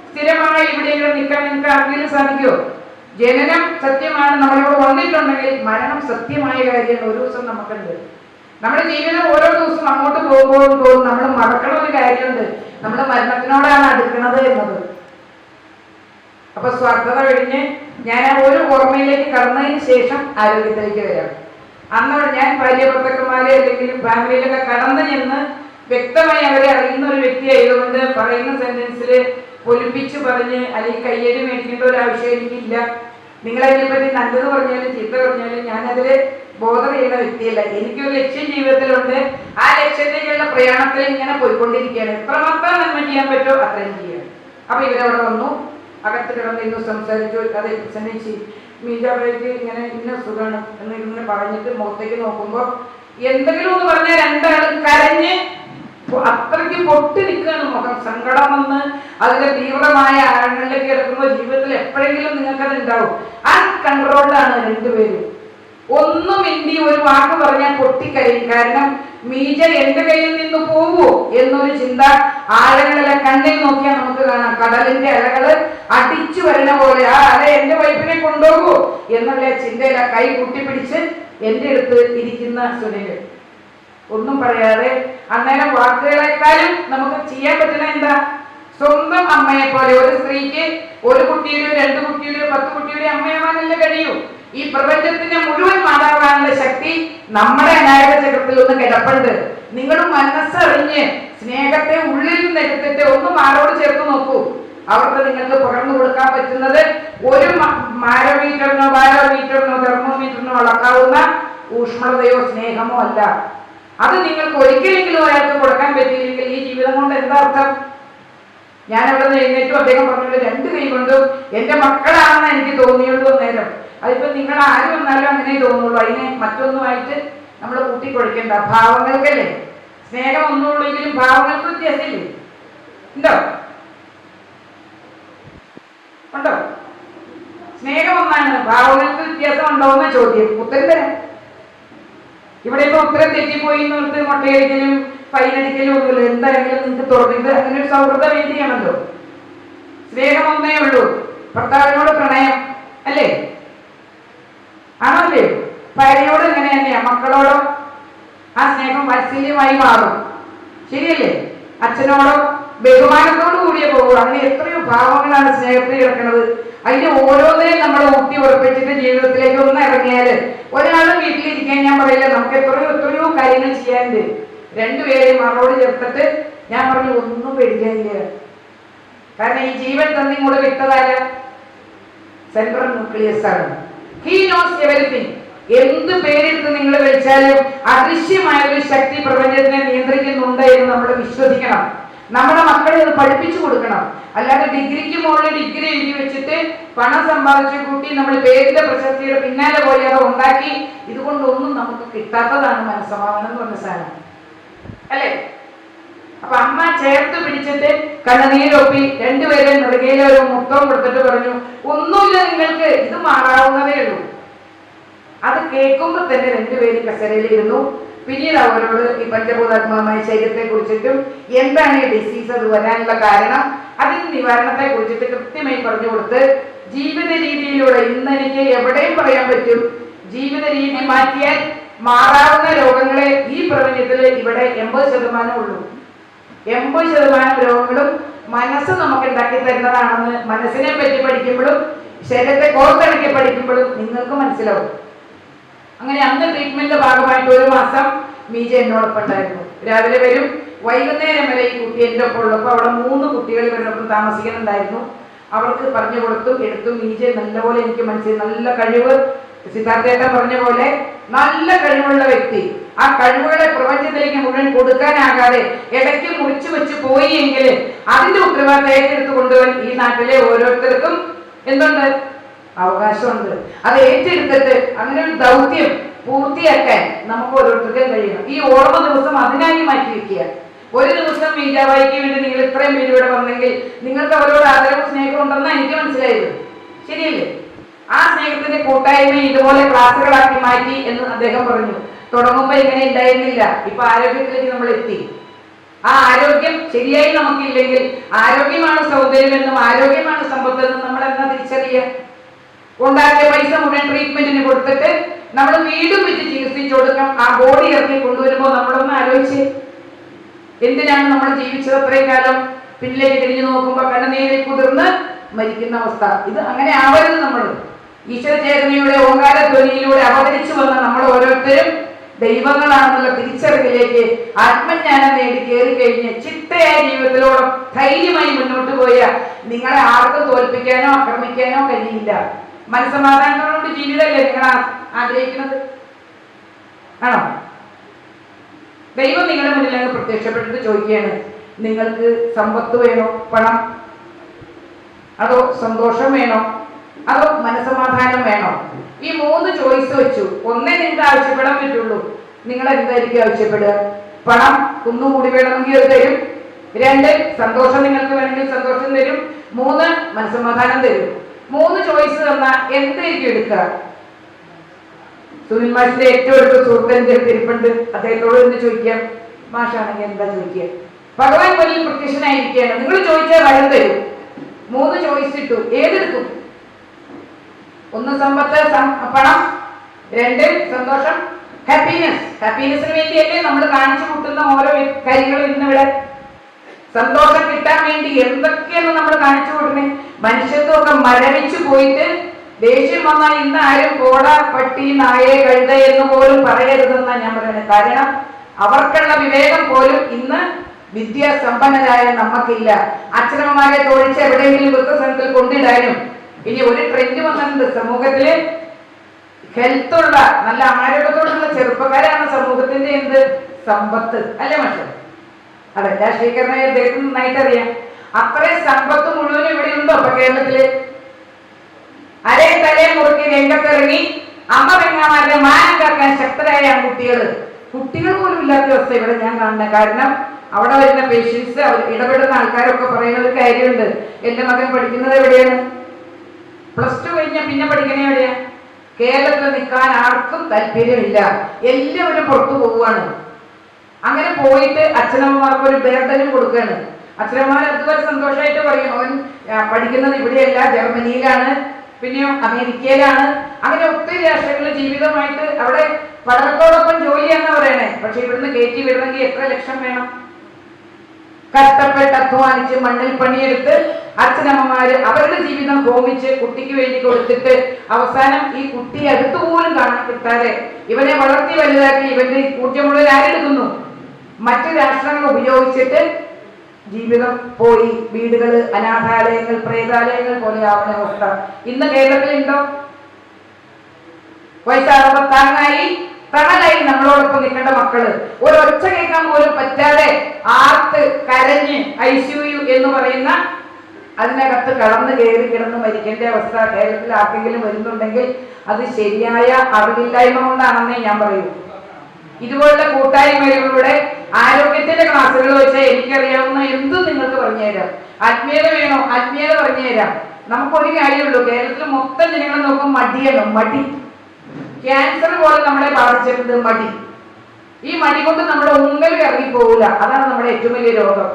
സ്ഥിരമായി ഇവിടെ നിൽക്കാൻ നിങ്ങൾക്ക് ആർക്കെങ്കിലും സാധിക്കുമോ? ജനനം സത്യമാണ്, നമ്മളിവിടെ വന്നിട്ടുണ്ടെങ്കിൽ മരണം സത്യമായ കാര്യമാണ്. ഒരു ദിവസം നമുക്കുണ്ട്. നമ്മുടെ ജീവിതം ഓരോ ദിവസവും അങ്ങോട്ട് പോകുമ്പോഴും തോന്നും നമ്മൾ മറക്കണ ഒരു കാര്യമുണ്ട്, നമ്മൾ മരണത്തിനോടാണ് അടുക്കുന്നത് എന്നത്. അപ്പൊ സ്വാർത്ഥത കഴിഞ്ഞ് ഞാൻ ആ ഒരു ഓർമ്മയിലേക്ക് കടന്നതിന് ശേഷം ആരോഗ്യത്തിലേക്ക് വരാം. അന്നോട് ഞാൻ ഭാര്യഭർത്തക്കന്മാരെ അല്ലെങ്കിൽ ഫാമിലിയിലൊക്കെ കടന്നു ചെന്ന് വ്യക്തമായി അവരെ അറിയുന്ന ഒരു വ്യക്തി ആയതുകൊണ്ട് പറയുന്ന സെന്റൻസിൽ പൊലിപ്പിച്ച് പറഞ്ഞ് അല്ലെങ്കിൽ കയ്യടി മേടിക്കേണ്ട ഒരു ആവശ്യം എനിക്കില്ല. നിങ്ങളതിനെ പറ്റി നല്ലത് പറഞ്ഞാലും ചീത്ത പറഞ്ഞാലും ഞാനതിൽ ബോധർ ചെയ്യുന്ന വ്യക്തിയല്ല. എനിക്കൊരു ലക്ഷ്യം ജീവിതത്തിലുണ്ട്. ആ ലക്ഷ്യത്തിലേക്കുള്ള പ്രയാണത്തിൽ ഇങ്ങനെ പോയിക്കൊണ്ടിരിക്കുകയാണ്. എത്രമാത്രം നന്മ ചെയ്യാൻ പറ്റുമോ അത്രയും ചെയ്യണം. അപ്പൊ ഇവരവിടെ വന്നു, അകത്ത് കിടന്നിരുന്നു, സംസാരിച്ചു. അത് പ്രസംഗിച്ച് മീജാബയ്ക്ക് ഇങ്ങനെ ഇന്ന സുഖമാണ് എന്ന് ഇങ്ങനെ പറഞ്ഞിട്ട് മുഖത്തേക്ക് നോക്കുമ്പോൾ എന്തെങ്കിലും ഒന്ന് പറഞ്ഞാൽ രണ്ടാളും കരഞ്ഞ് അത്രയ്ക്ക് പൊട്ടി നിൽക്കുകയാണ് മുഖം. സങ്കടം വന്ന് അതിന്റെ തീവ്രമായ ആഴങ്ങളിലേക്ക് കിടക്കുമ്പോൾ ജീവിതത്തിൽ എപ്പോഴെങ്കിലും നിങ്ങൾക്കത് ഉണ്ടാവും. അൺകൺട്രോൾഡാണ് രണ്ടുപേരും. ഒന്നും ഇന്ത്യ ഒരു വാക്ക് പറഞ്ഞാൽ പൊട്ടിക്കരയും. കാരണം മീജ എന്റെ കയ്യിൽ നിന്ന് പോവോ എന്നൊരു ചിന്ത ആഴങ്ങളിലെ കണ്ണിൽ നോക്കിയാൽ നമുക്ക് കാണാം. കടലിന്റെ അലകള് അടിച്ചു വരുന്ന പോലെ ആ അല എന്റെ വൈഫിനെ കൊണ്ടുപോകൂ എന്നുള്ള ചിന്തയില കൈ കൂട്ടിപ്പിടിച്ച് എന്റെ അടുത്ത് ഇരിക്കുന്ന സുനില് ഒന്നും പറയാതെ, അന്നേരം വാക്കുകളെക്കാളും നമുക്ക് ചെയ്യാൻ പറ്റുന്ന എന്താ? സ്വന്തം അമ്മയെ പോലെ ഒരു സ്ത്രീക്ക് ഒരു കുട്ടിയുടെയോ 2 കുട്ടിയുടെയോ 10 കുട്ടിയുടെയോ അമ്മയാവാനല്ലേ കഴിയൂ. ഈ പ്രപഞ്ചത്തിന്റെ മുഴുവൻ മാതാവാനുള്ള ശക്തി നമ്മുടെ അനായക ചക്രത്തിൽ ഒന്ന് കിടപ്പുണ്ട്. നിങ്ങളും മനസ്സറിഞ്ഞ് സ്നേഹത്തെ ഉള്ളിൽ നിന്ന് എടുത്തിട്ട് ഒന്ന് മാറോട് ചേർത്ത് നോക്കൂ. അവർക്ക് നിങ്ങൾക്ക് പകർന്നു കൊടുക്കാൻ പറ്റുന്നത് ഒരു മാരോമീറ്ററിനോ ബാരോമീറ്ററിനോ തെർമോമീറ്ററിനോ അളക്കാവുന്ന ഊഷ്മളതയോ സ്നേഹമോ അല്ല. അത് നിങ്ങൾക്ക് ഒരിക്കലെങ്കിലും ഒരാൾക്ക് കൊടുക്കാൻ പറ്റിയില്ലെങ്കിൽ ഈ ജീവിതം കൊണ്ട് എന്താ അർത്ഥം? ഞാൻ അവിടെ നിന്ന് എഴുന്നേറ്റും അദ്ദേഹം പറഞ്ഞുകൊണ്ട് 2 കൈ കൊണ്ടും എന്റെ മക്കളാണെന്ന് എനിക്ക് തോന്നിയുള്ളൂ നേരം. അതിപ്പോ നിങ്ങൾ ആര് വന്നാലും അങ്ങനെ തോന്നുള്ളൂ. അതിനെ മറ്റൊന്നുമായിട്ട് നമ്മൾ കൂട്ടിക്കൊടുക്കേണ്ട. ഭാവങ്ങൾക്കല്ലേ സ്നേഹം ഒന്നുള്ളെങ്കിലും ഭാവങ്ങൾക്ക് വ്യത്യാസമില്ലേ? ഉണ്ടോ? സ്നേഹം ഒന്നാണ്, ഭാവങ്ങൾക്ക് വ്യത്യാസം ഉണ്ടോ എന്ന ചോദ്യം. ഉത്തരം തരാം. ഇവിടെ ഇപ്പൊ ഉത്തരം തെറ്റിപ്പോയി എന്നോർത്ത് മുട്ടയടിക്കലും ഫൈനടിക്കലും ഒന്നുമില്ല. എന്തായാലും നിങ്ങൾക്ക് തുറന്നിട്ട് അങ്ങനെ ഒരു സൗഹൃദ വേദിയാണല്ലോ. സ്നേഹം ഒന്നേ ഉള്ളൂ, ഭർത്താവിനോട് പ്രണയം അല്ലേ? ആണല്ലേ? ഭാര്യയോട് ഇങ്ങനെ തന്നെയാ, മക്കളോടോ ആ സ്നേഹം വാത്സല്യമായി മാറും. ശരിയല്ലേ? അച്ഛനോടോ ബഹുമാനത്തോടു കൂടിയേ പോകും. അങ്ങനെ എത്രയോ ഭാവങ്ങളാണ് സ്നേഹത്തിൽ കിടക്കുന്നത്. അതിന് ഓരോന്നിനെയും നമ്മൾ ഊട്ടി ഉറപ്പിച്ചിട്ട് ജീവിതത്തിലേക്ക് ഒന്ന് ഇറങ്ങിയാൽ ഒരാളും വീട്ടിലിരിക്കാൻ ഞാൻ പറയില്ല. നമുക്ക് എത്രയോ എത്രയോ കാര്യങ്ങൾ ചെയ്യാനുണ്ട്. രണ്ടുപേരെയും മറോട് ചേർത്തിട്ട് ഞാൻ പറഞ്ഞു ഒന്നും പേടിക്കാനില്ല. കാരണം ഈ ജീവൻ തന്നി കൂടെ വിട്ടതാര സെൻട്രൽ ന്യൂക്ലിയസ് ആണ്. He knows everything. എന്ത് പേരെടുത്ത് നിങ്ങൾ വിളിച്ചാലും അദൃശ്യമായ ഒരു ശക്തി പ്രപഞ്ചത്തിനെ നിയന്ത്രിക്കുന്നുണ്ട് എന്ന് നമ്മൾ വിശ്വസിക്കണം. നമ്മുടെ മക്കളെ അത് പഠിപ്പിച്ചു കൊടുക്കണം. അല്ലാതെ ഡിഗ്രിക്ക് മുകളിൽ ഡിഗ്രി എഴുതി വെച്ചിട്ട് പണം സമ്പാദിച്ചു കൂട്ടി നമ്മൾ പേരിന്റെ പ്രശസ്തിയുടെ പിന്നാലെ പോയി അത് ഉണ്ടാക്കി ഇതുകൊണ്ടൊന്നും നമുക്ക് കിട്ടാത്തതാണ് മനസ്സമാധാനം എന്ന് പറഞ്ഞ സാധനം, അല്ലേ? അപ്പൊ അമ്മ ചേർത്ത് പിടിച്ചിട്ട് കണ്ണുനീരൊപ്പി രണ്ടുപേരെ നെറുകയിൽ ഒരു മുത്തം കൊടുത്തിട്ട് പറഞ്ഞു ഒന്നുമില്ല, നിങ്ങൾക്ക് ഇത് മാറാവുന്നതേ ഉള്ളൂ. അത് കേൾക്കുമ്പോ തന്നെ രണ്ടുപേരും കസേരയിലിരുന്നു. പിന്നീട് അവരോട് ഈ പഞ്ചഭൂതാത്മകമായ ശരീരത്തെ കുറിച്ചിട്ടും എന്താണ് ഈ ഡിസീസ്, അത് വരാനുള്ള കാരണം, അതിന് നിവാരണത്തെ കുറിച്ചിട്ട് കൃത്യമായി പറഞ്ഞു കൊടുത്ത് ജീവിത രീതിയിലൂടെ ഇന്ന് എനിക്ക് എവിടെയും പറയാൻ പറ്റും, ജീവിത രീതി മാറ്റിയാൽ മാറാവുന്ന രോഗങ്ങളെ ഈ പ്രപഞ്ചത്തിൽ ഇവിടെ 80% ഉള്ളൂ. 80% രോഗങ്ങളും മനസ്സ് നമുക്ക് ഉണ്ടാക്കി തരുന്നതാണെന്ന് മനസ്സിനെ പറ്റി പഠിക്കുമ്പോഴും ശരീരത്തെ കോർത്തിണക്കി പഠിക്കുമ്പോഴും നിങ്ങൾക്ക് മനസ്സിലാവും. അങ്ങനെ അന്ന് ട്രീറ്റ്മെന്റിന്റെ ഭാഗമായിട്ട് ഒരു മാസം മീജ എന്നോടൊപ്പം ഉണ്ടായിരുന്നു. രാവിലെ വരും, വൈകുന്നേരം വരെ ഈ കുട്ടി എൻ്റെ ഒപ്പം ഉള്ളപ്പോൾ അവിടെ 3 കുട്ടികൾ ഇവരോടൊപ്പം താമസിക്കുന്നുണ്ടായിരുന്നു. അവർക്ക് പറഞ്ഞു കൊടുത്തു എടുത്തു. മീജ നല്ലപോലെ എനിക്ക് മനസ്സിലായി. നല്ല കഴിവ്, സിദ്ധാർത്ഥേട്ടൻ പറഞ്ഞ പോലെ നല്ല കഴിവുള്ള വ്യക്തി. ആ കഴിവുകളെ പ്രപഞ്ചത്തിലേക്ക് മുഴുവൻ കൊടുക്കാനാകാതെ ഇടയ്ക്ക് മുറിച്ചു വെച്ച് പോയി എങ്കിൽ അതിന്റെ ഉത്തരവാദിത്തം ഏറ്റെടുത്ത് കൊണ്ടുപോകാൻ ഈ നാട്ടിലെ ഓരോരുത്തർക്കും എന്തുണ്ട്, അവകാശമുണ്ട്. അത് ഏറ്റെടുത്തിട്ട് അങ്ങനെ ഒരു ദൗത്യം പൂർത്തിയാക്കാൻ നമുക്ക് ഓരോരുത്തർക്കും കഴിയണം. ഈ ഓർമ്മ ദിവസം അതിനായി മാറ്റി വെക്കുക. ഒരു ദിവസം മീരാബായിക്ക് വേണ്ടി നിങ്ങൾ ഇത്രയും പേര് ഇവിടെ വന്നെങ്കിൽ നിങ്ങൾക്ക് അവരോട് ആദരവ് സ്നേഹം ഉണ്ടെന്നാണ് എനിക്ക് മനസ്സിലായത്. ശരിയല്ലേ? ആ സ്നേഹത്തിന്റെ കൂട്ടായ്മ ഇതുപോലെ ക്ലാസ്സുകളാക്കി മാറ്റി എന്ന് അദ്ദേഹം പറഞ്ഞു. തുടങ്ങുമ്പോൾ ഇങ്ങനെ ഉണ്ടായിരുന്നില്ല. ഇപ്പൊ ആരോഗ്യത്തിലേക്ക് നമ്മൾ എത്തി. ആ ആരോഗ്യം ശരിയായി നമുക്കില്ലെങ്കിൽ ആരോഗ്യമാണ് സൗന്ദര്യമെന്നും ആരോഗ്യമാണ് സമ്പത്തെന്നും നമ്മൾ എന്നാ തിരിച്ചറിയുക? ഉണ്ടാക്കിയ പൈസ മുഴുവൻ ട്രീറ്റ്മെന്റിന് കൊടുത്തിട്ട് നമ്മൾ വീടും വെച്ച് ചികിത്സിച്ചു കൊടുക്കാം. ആ ബോഡി ഇറക്കി കൊണ്ടുവരുമ്പോൾ നമ്മളൊന്ന് ആലോചിച്ച് എന്തിനാണ് നമ്മൾ ജീവിച്ചത് അത്രയും കാലം? പിന്നിലേക്ക് തിരിഞ്ഞു നോക്കുമ്പോൾ കണ്ണുനീരിൽ കുതിർന്ന് മരിക്കുന്ന അവസ്ഥ. ഇത് അങ്ങനെ ആവരുത്. നമ്മൾ ഈശ്വര ചേതനയുടെ ഓങ്കാര ധ്വനിയിലൂടെ അവതരിച്ചു വന്ന നമ്മൾ ഓരോരുത്തരും ദൈവങ്ങളാണെന്നുള്ള തിരിച്ചറിവിലേക്ക് ആത്മജ്ഞാനം നേടി കയറി കഴിഞ്ഞ് ചിട്ടയായ ജീവിതത്തിലോളം ധൈര്യമായി മുന്നോട്ട് പോയ നിങ്ങളെ ആർക്കും തോൽപ്പിക്കാനോ ആക്രമിക്കാനോ കഴിയില്ല. മനസ്സമാധാനത്തോടുകൂടി ജീവിതമല്ലേ നിങ്ങൾ ആഗ്രഹിക്കുന്നത്? ആണോ? ദൈവം നിങ്ങളുടെ മുന്നിൽ അങ്ങ് പ്രത്യക്ഷപ്പെട്ടിട്ട് ചോദിക്കുകയാണ്, നിങ്ങൾക്ക് സമ്പത്ത് വേണോ, പണം, അതോ സന്തോഷം വേണോ, അതോ മനസ്സമാധാനം വേണോ? ഈ 3 ചോയ്സ് വെച്ചു. ഒന്നേ നിങ്ങൾക്ക് ആവശ്യപ്പെടാൻ പറ്റുള്ളൂ. നിങ്ങൾ എന്തായിരിക്കും ആവശ്യപ്പെടുക? പണം കുന്നുകൂടി വേണമെങ്കിൽ അത് തരും. 2 സന്തോഷം നിങ്ങൾക്ക് വേണമെങ്കിൽ സന്തോഷം തരും. 3 മനസ്സമാധാനം തരും. 3 ചോയ്സ് തന്നാൽ എന്തായിരിക്കും എടുക്കുക? സുനിൽ മാഷിന്റെ ഏറ്റവും അടുത്ത സുഹൃത്തിന്റെ തിരുപ്പുണ്ട്. അദ്ദേഹത്തോട് എന്ത് ചോദിക്കാം? മാഷാണെങ്കിൽ എന്താ ചോദിക്കുക? ഭഗവാൻ വലിയ പ്രത്യക്ഷനായിരിക്കുകയാണ്. നിങ്ങൾ ചോദിച്ചാൽ വരം തരും. 3 ചോയ്സ് ഇട്ടു. ഏതെടുക്കും? 1 സമ്പത്ത്, പണം. 2 സന്തോഷം, ഹാപ്പിനെസ്. ഹാപ്പിനെസിന് വേണ്ടിയല്ലേ നമ്മൾ കാണിച്ചു കൂട്ടുന്ന ഓരോ കാര്യങ്ങളും ഇന്നിവിടെ. സന്തോഷം കിട്ടാൻ വേണ്ടി എന്തൊക്കെയാണ് നമ്മൾ കാണിച്ചു കൂട്ടുന്നത്? മനുഷ്യത്വമൊക്കെ മരവിച്ചു പോയിട്ട് ദേഷ്യം വന്നാൽ ഇന്ന് ആരും കോട, പട്ടി, നായെ, കഴുത എന്ന് പോലും പറയരുതെന്നാണ് ഞാൻ പറയുന്നത്. കാരണം അവർക്കുള്ള വിവേകം പോലും ഇന്ന് വിദ്യാസമ്പന്നരായ നമുക്കില്ല. അച്ഛനമ്മമാരെ തൊഴിച്ച് എവിടെയെങ്കിലും വൃദ്ധസനത്തിൽ കൊണ്ടിടാനും. ഇനി ഒരു ട്രെൻഡ് വന്നിട്ടുണ്ട് സമൂഹത്തില്, ഹെൽത്തുള്ള നല്ല ആരോഗ്യത്തോടുള്ള ചെറുപ്പക്കാരാണ് സമൂഹത്തിന്റെ എന്ത് സമ്പത്ത്, അല്ലേ മാഷെ? അതെ, രാഷ്ട്രീയക്കാരനായ അദ്ദേഹത്തിന് നന്നായിട്ട് അറിയാം. അത്രയും സമ്പത്ത് മുഴുവനും ഇവിടെ ഉണ്ടോ ഇപ്പൊ കേരളത്തില്? അരേ തലയെ മുറുക്കി രംഗത്തിറങ്ങി അമ്മ പെങ്ങാമാരുടെ മാനം കാക്കാൻ ശക്തരായ കുട്ടികൾ പോലും ഇല്ലാത്ത അവസ്ഥ ഇവിടെ ഞാൻ കാണുന്നത്. കാരണം അവിടെ വരുന്ന പേഷ്യൻസ്, അവർ ഇടപെടുന്ന ആൾക്കാരൊക്കെ പറയുന്ന ഒരു കാര്യമുണ്ട്. എന്റെ മകൻ പഠിക്കുന്നത് എവിടെയാണ്? +2 കഴിഞ്ഞാൽ പിന്നെ പഠിക്കണേ എവിടെയാ? കേരളത്തിൽ നിൽക്കാൻ ആർക്കും താല്പര്യമില്ല. എല്ലാവരും പുറത്തു പോവുകയാണ്. അങ്ങനെ പോയിട്ട് അച്ഛനമ്മമാർക്ക് ഒരു ബേർഡനും കൊടുക്കുകയാണ്. അച്ഛനമ്മമാർ അതുവരെ സന്തോഷമായിട്ട് പറയും, അവൻ പഠിക്കുന്നത് ഇവിടെയല്ല, ജർമ്മനിയിലാണ്, പിന്നെയോ അമേരിക്കയിലാണ്. അങ്ങനെ ഒത്തിരി രാഷ്ട്രങ്ങളിൽ ജീവിതമായിട്ട് അവിടെ പഠനത്തോടൊപ്പം ജോലിയാണെന്ന് പറയണേ. പക്ഷെ ഇവിടുന്ന് കയറ്റി വിടണമെങ്കിൽ എത്ര ലക്ഷം വേണം? കഷ്ടപ്പെട്ട് അധ്വാനിച്ച് മണ്ണിൽ പണിയെടുത്ത് അച്ഛനമ്മമാര് അവരുടെ ജീവിതം ഹോമിച്ച് കുട്ടിക്ക് വേണ്ടി കൊടുത്തിട്ട് അവസാനം ഈ കുട്ടി അടുത്തുപോലും കാണാൻ കിട്ടാതെ ഇവനെ വളർത്തി വലുതാക്കി ഇവന്റെ ഊർജ്ജം മുഴുവൻ ആരെടുക്കുന്നു? മറ്റു രാഷ്ട്രങ്ങൾ ഉപയോഗിച്ചിട്ട് ജീവിതം പോയി. വീടുകള് അനാഥാലയങ്ങൾ, പ്രേതാലയങ്ങൾ പോലെ ആവുന്ന അവസ്ഥ ഇന്ന് കേരളത്തിലുണ്ടോ? വയസ്സായി തണലായി നമ്മളോടൊപ്പം നിൽക്കേണ്ട മക്കള് ഒരൊച്ച കേൾക്കാൻ പോലും പറ്റാതെ ആർത്ത് കരഞ്ഞ് ICU എന്ന് പറയുന്ന അതിനകത്ത് കടന്നു കയറി കിടന്ന് മരിക്കേണ്ട അവസ്ഥ കേരളത്തിൽ ആർക്കെങ്കിലും വരുന്നുണ്ടെങ്കിൽ അത് ശരിയായ അറിവില്ലായ്മ കൊണ്ടാണെന്നേ ഞാൻ പറയൂ. ഇതുപോലുള്ള കൂട്ടായ്മകളിലൂടെ ആരോഗ്യത്തിന്റെ ക്ലാസ്സുകൾ വെച്ചാൽ എനിക്കറിയാവുന്ന എന്തും നിങ്ങൾക്ക് പറഞ്ഞുതരാം. ആത്മീയത വേണോ? ആത്മീയത പറഞ്ഞുതരാം. നമുക്കൊരു കാര്യമുള്ളൂ, കേരളത്തിൽ മൊത്തം ജനങ്ങളെ നോക്കും മടിയാണ്. മടി ക്യാൻസർ പോലെ നമ്മളെ ബാധിച്ചിട്ടുണ്ട് മടി. ഈ മടി കൊണ്ട് നമ്മുടെ ഉങ്കൽ ഇറങ്ങിപ്പോകില്ല. അതാണ് നമ്മുടെ ഏറ്റവും വലിയ രോഗം,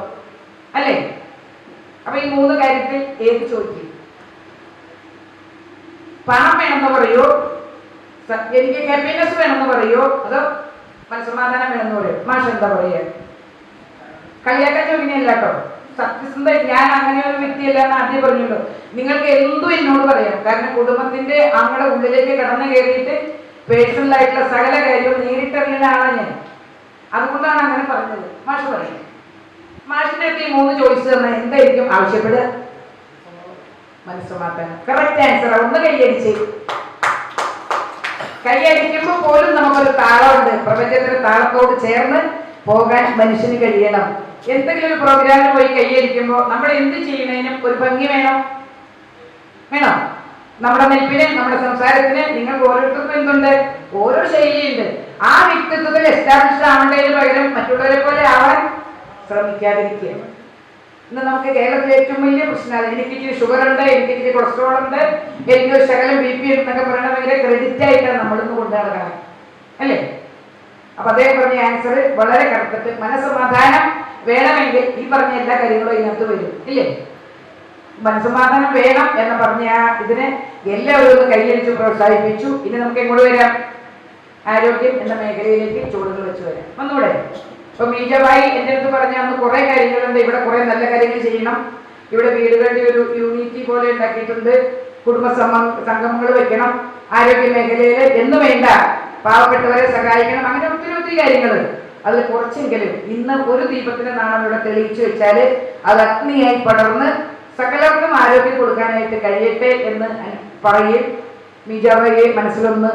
അല്ലേ? അപ്പൊ ഈ 3 കാര്യത്തിൽ ഏത് ചോദിക്കും? പണം വേണമെന്ന് പറയോ? എനിക്ക് ഹാപ്പിനെസ് വേണമെന്ന് പറയോ? അതോ മനസ്സമാധാനം വേണമെന്ന് പറയോ? മാഷ് എന്താ പറയാ? കളിയാക്കാൻ ചോദിക്കുന്നില്ല കേട്ടോ. സത്യസന്ധ ഞാൻ അങ്ങനെ ഒരു വ്യക്തിയല്ല എന്ന് ആദ്യം പറഞ്ഞല്ലോ. നിങ്ങൾക്ക് എന്തും എന്നോട് പറയാം. കാരണം കുടുംബത്തിന്റെ അങ്ങടെ ഉള്ളിലേക്ക് കടന്നു കയറിയിട്ട് പേഴ്സണൽ ആയിട്ടുള്ള സകല കാര്യവും നേരിട്ടറിയുന്ന ആളാണ് ഞാൻ. അതുകൊണ്ടാണ് അങ്ങനെ പറഞ്ഞത്. മാഷ് പറയും. മാഷിന്റെ അടുത്ത് ഈ 3 ചോയ്സ് തന്നെ എന്തായിരിക്കും ആവശ്യപ്പെടുക? മനസ്സമാധാനം. Correct answer. ഒന്ന് കൈയടിച്ച്. കൈയടിക്കുമ്പോൾ പോലും നമുക്കൊരു താളമുണ്ട്. പ്രപഞ്ചത്തിന്റെ താളത്തോട് ചേർന്ന് പോകാൻ മനുഷ്യന് കഴിയണം. എന്തെങ്കിലും ഒരു പ്രോഗ്രാമിൽ പോയി കൈയടിക്കുമ്പോൾ നമ്മൾ എന്ത് ചെയ്യുന്നതിനും ഒരു ഭംഗി വേണം. നമ്മുടെ നിൽപ്പിന്, നമ്മുടെ സംസാരത്തിന് നിങ്ങൾക്ക് ഓരോരുത്തർക്കും എന്തുണ്ട്? ഓരോ ശൈലിയുണ്ട്. ആ വ്യക്തിത്വത്തിൽ എസ്റ്റാബ്ലിഷ്ഡ് ആവേണ്ടതിന് പകരം മറ്റുള്ളവരെ പോലെ ആവാൻ ശ്രമിക്കാതിരിക്കുക. ഇന്ന് നമുക്ക് കേരളത്തിലെ ഏറ്റവും വലിയ പ്രശ്നമാണ് എനിക്ക് ഇച്ചിരി ഷുഗർ ഉണ്ട്, എനിക്ക് ഇച്ചിരി കൊളസ്ട്രോൾ ഉണ്ട്, എനിക്ക് ഒരു ശകലം BP എന്നൊക്കെ പറയണത് ഭയങ്കര ക്രെഡിറ്റ് ആയിട്ടാണ് നമ്മളിന്ന് കൊണ്ടു നടക്കണം, അല്ലേ? അപ്പൊ അദ്ദേഹം പറഞ്ഞ ആൻസർ വളരെ കറക്റ്റ്. മനസ്സമാധാനം വേണമെങ്കിൽ ഈ പറഞ്ഞ എല്ലാ കാര്യങ്ങളും ഇതിനകത്ത് വരും, ഇല്ലേ? മനസ്സമാധാനം വേണം എന്ന് പറഞ്ഞ ഇതിനെ എല്ലാവരും ഒന്ന് കൈയടിച്ച് പ്രോത്സാഹിപ്പിച്ചു. ഇനി നമുക്ക് എങ്ങോട്ട് വരാം? ആരോഗ്യം എന്ന മേഖലയിലേക്ക് ചുവടുകൾ വെച്ച് വരാം. ഒന്നുകൂടെ ഇപ്പൊ മീജാബായി എൻ്റെ അടുത്ത് പറഞ്ഞ അന്ന് കുറെ കാര്യങ്ങളുണ്ട്. ഇവിടെ കുറെ നല്ല കാര്യങ്ങൾ ചെയ്യണം. ഇവിടെ വീടുകളുടെ ഒരു യൂണിറ്റി പോലെ ഉണ്ടാക്കിയിട്ടുണ്ട്. കുടുംബ സംഗമങ്ങൾ വെക്കണം ആരോഗ്യ മേഖലയിൽ എന്ന് വേണ്ട. പാവപ്പെട്ടവരെ സഹായിക്കണം. അങ്ങനെ ഒത്തിരി കാര്യങ്ങൾ. അതിൽ കുറച്ചെങ്കിലും ഇന്ന് ഒരു ദീപത്തിന്റെ നാളം ഇവിടെ തെളിയിച്ചു വെച്ചാൽ അത് അഗ്നിയായി പടർന്ന് സകലർക്കും ആരോഗ്യം കൊടുക്കാനായിട്ട് കഴിയട്ടെ എന്ന് പറയും. മീജാബായിയെ മനസ്സിലൊന്ന്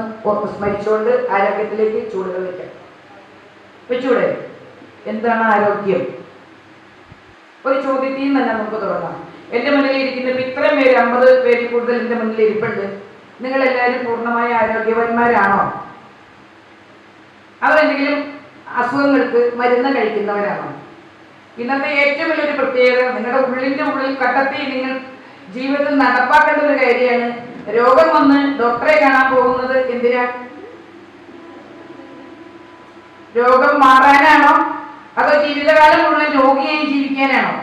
സ്മരിച്ചുകൊണ്ട് ആരോഗ്യത്തിലേക്ക് ചൂടുകൾ വെക്കാം. വെച്ചൂടെ? എന്താണ് ആരോഗ്യം? ഒരു ചോദ്യത്തിൽ നിന്ന് തന്നെ നമുക്ക് തുടങ്ങാം. എന്റെ മുന്നിൽ ഇരിക്കുന്ന ഇത്രയും പേര്, 50 പേര് കൂടുതൽ എന്റെ മുന്നിൽ ഇരിപ്പുണ്ട്. നിങ്ങൾ എല്ലാവരും പൂർണ്ണമായ ആരോഗ്യവാന്മാരാണോ? അതെന്തെങ്കിലും അസുഖങ്ങൾക്ക് മരുന്ന് കഴിക്കുന്നവരാണോ? ഇന്നത്തെ ഏറ്റവും വലിയൊരു പ്രത്യേകത നിങ്ങളുടെ ഉള്ളിന്റെ ഉള്ളിൽ കണ്ടെത്തി നിങ്ങൾ ജീവിതത്തിൽ നടപ്പാക്കേണ്ട ഒരു കാര്യമാണ്. രോഗം വന്ന് ഡോക്ടറെ കാണാൻ പോകുന്നത് എന്തിനാ? രോഗം മാറാനാണോ അതോ ജീവിതകാലം മുഴുവൻ രോഗിയായി ജീവിക്കാനാണോ?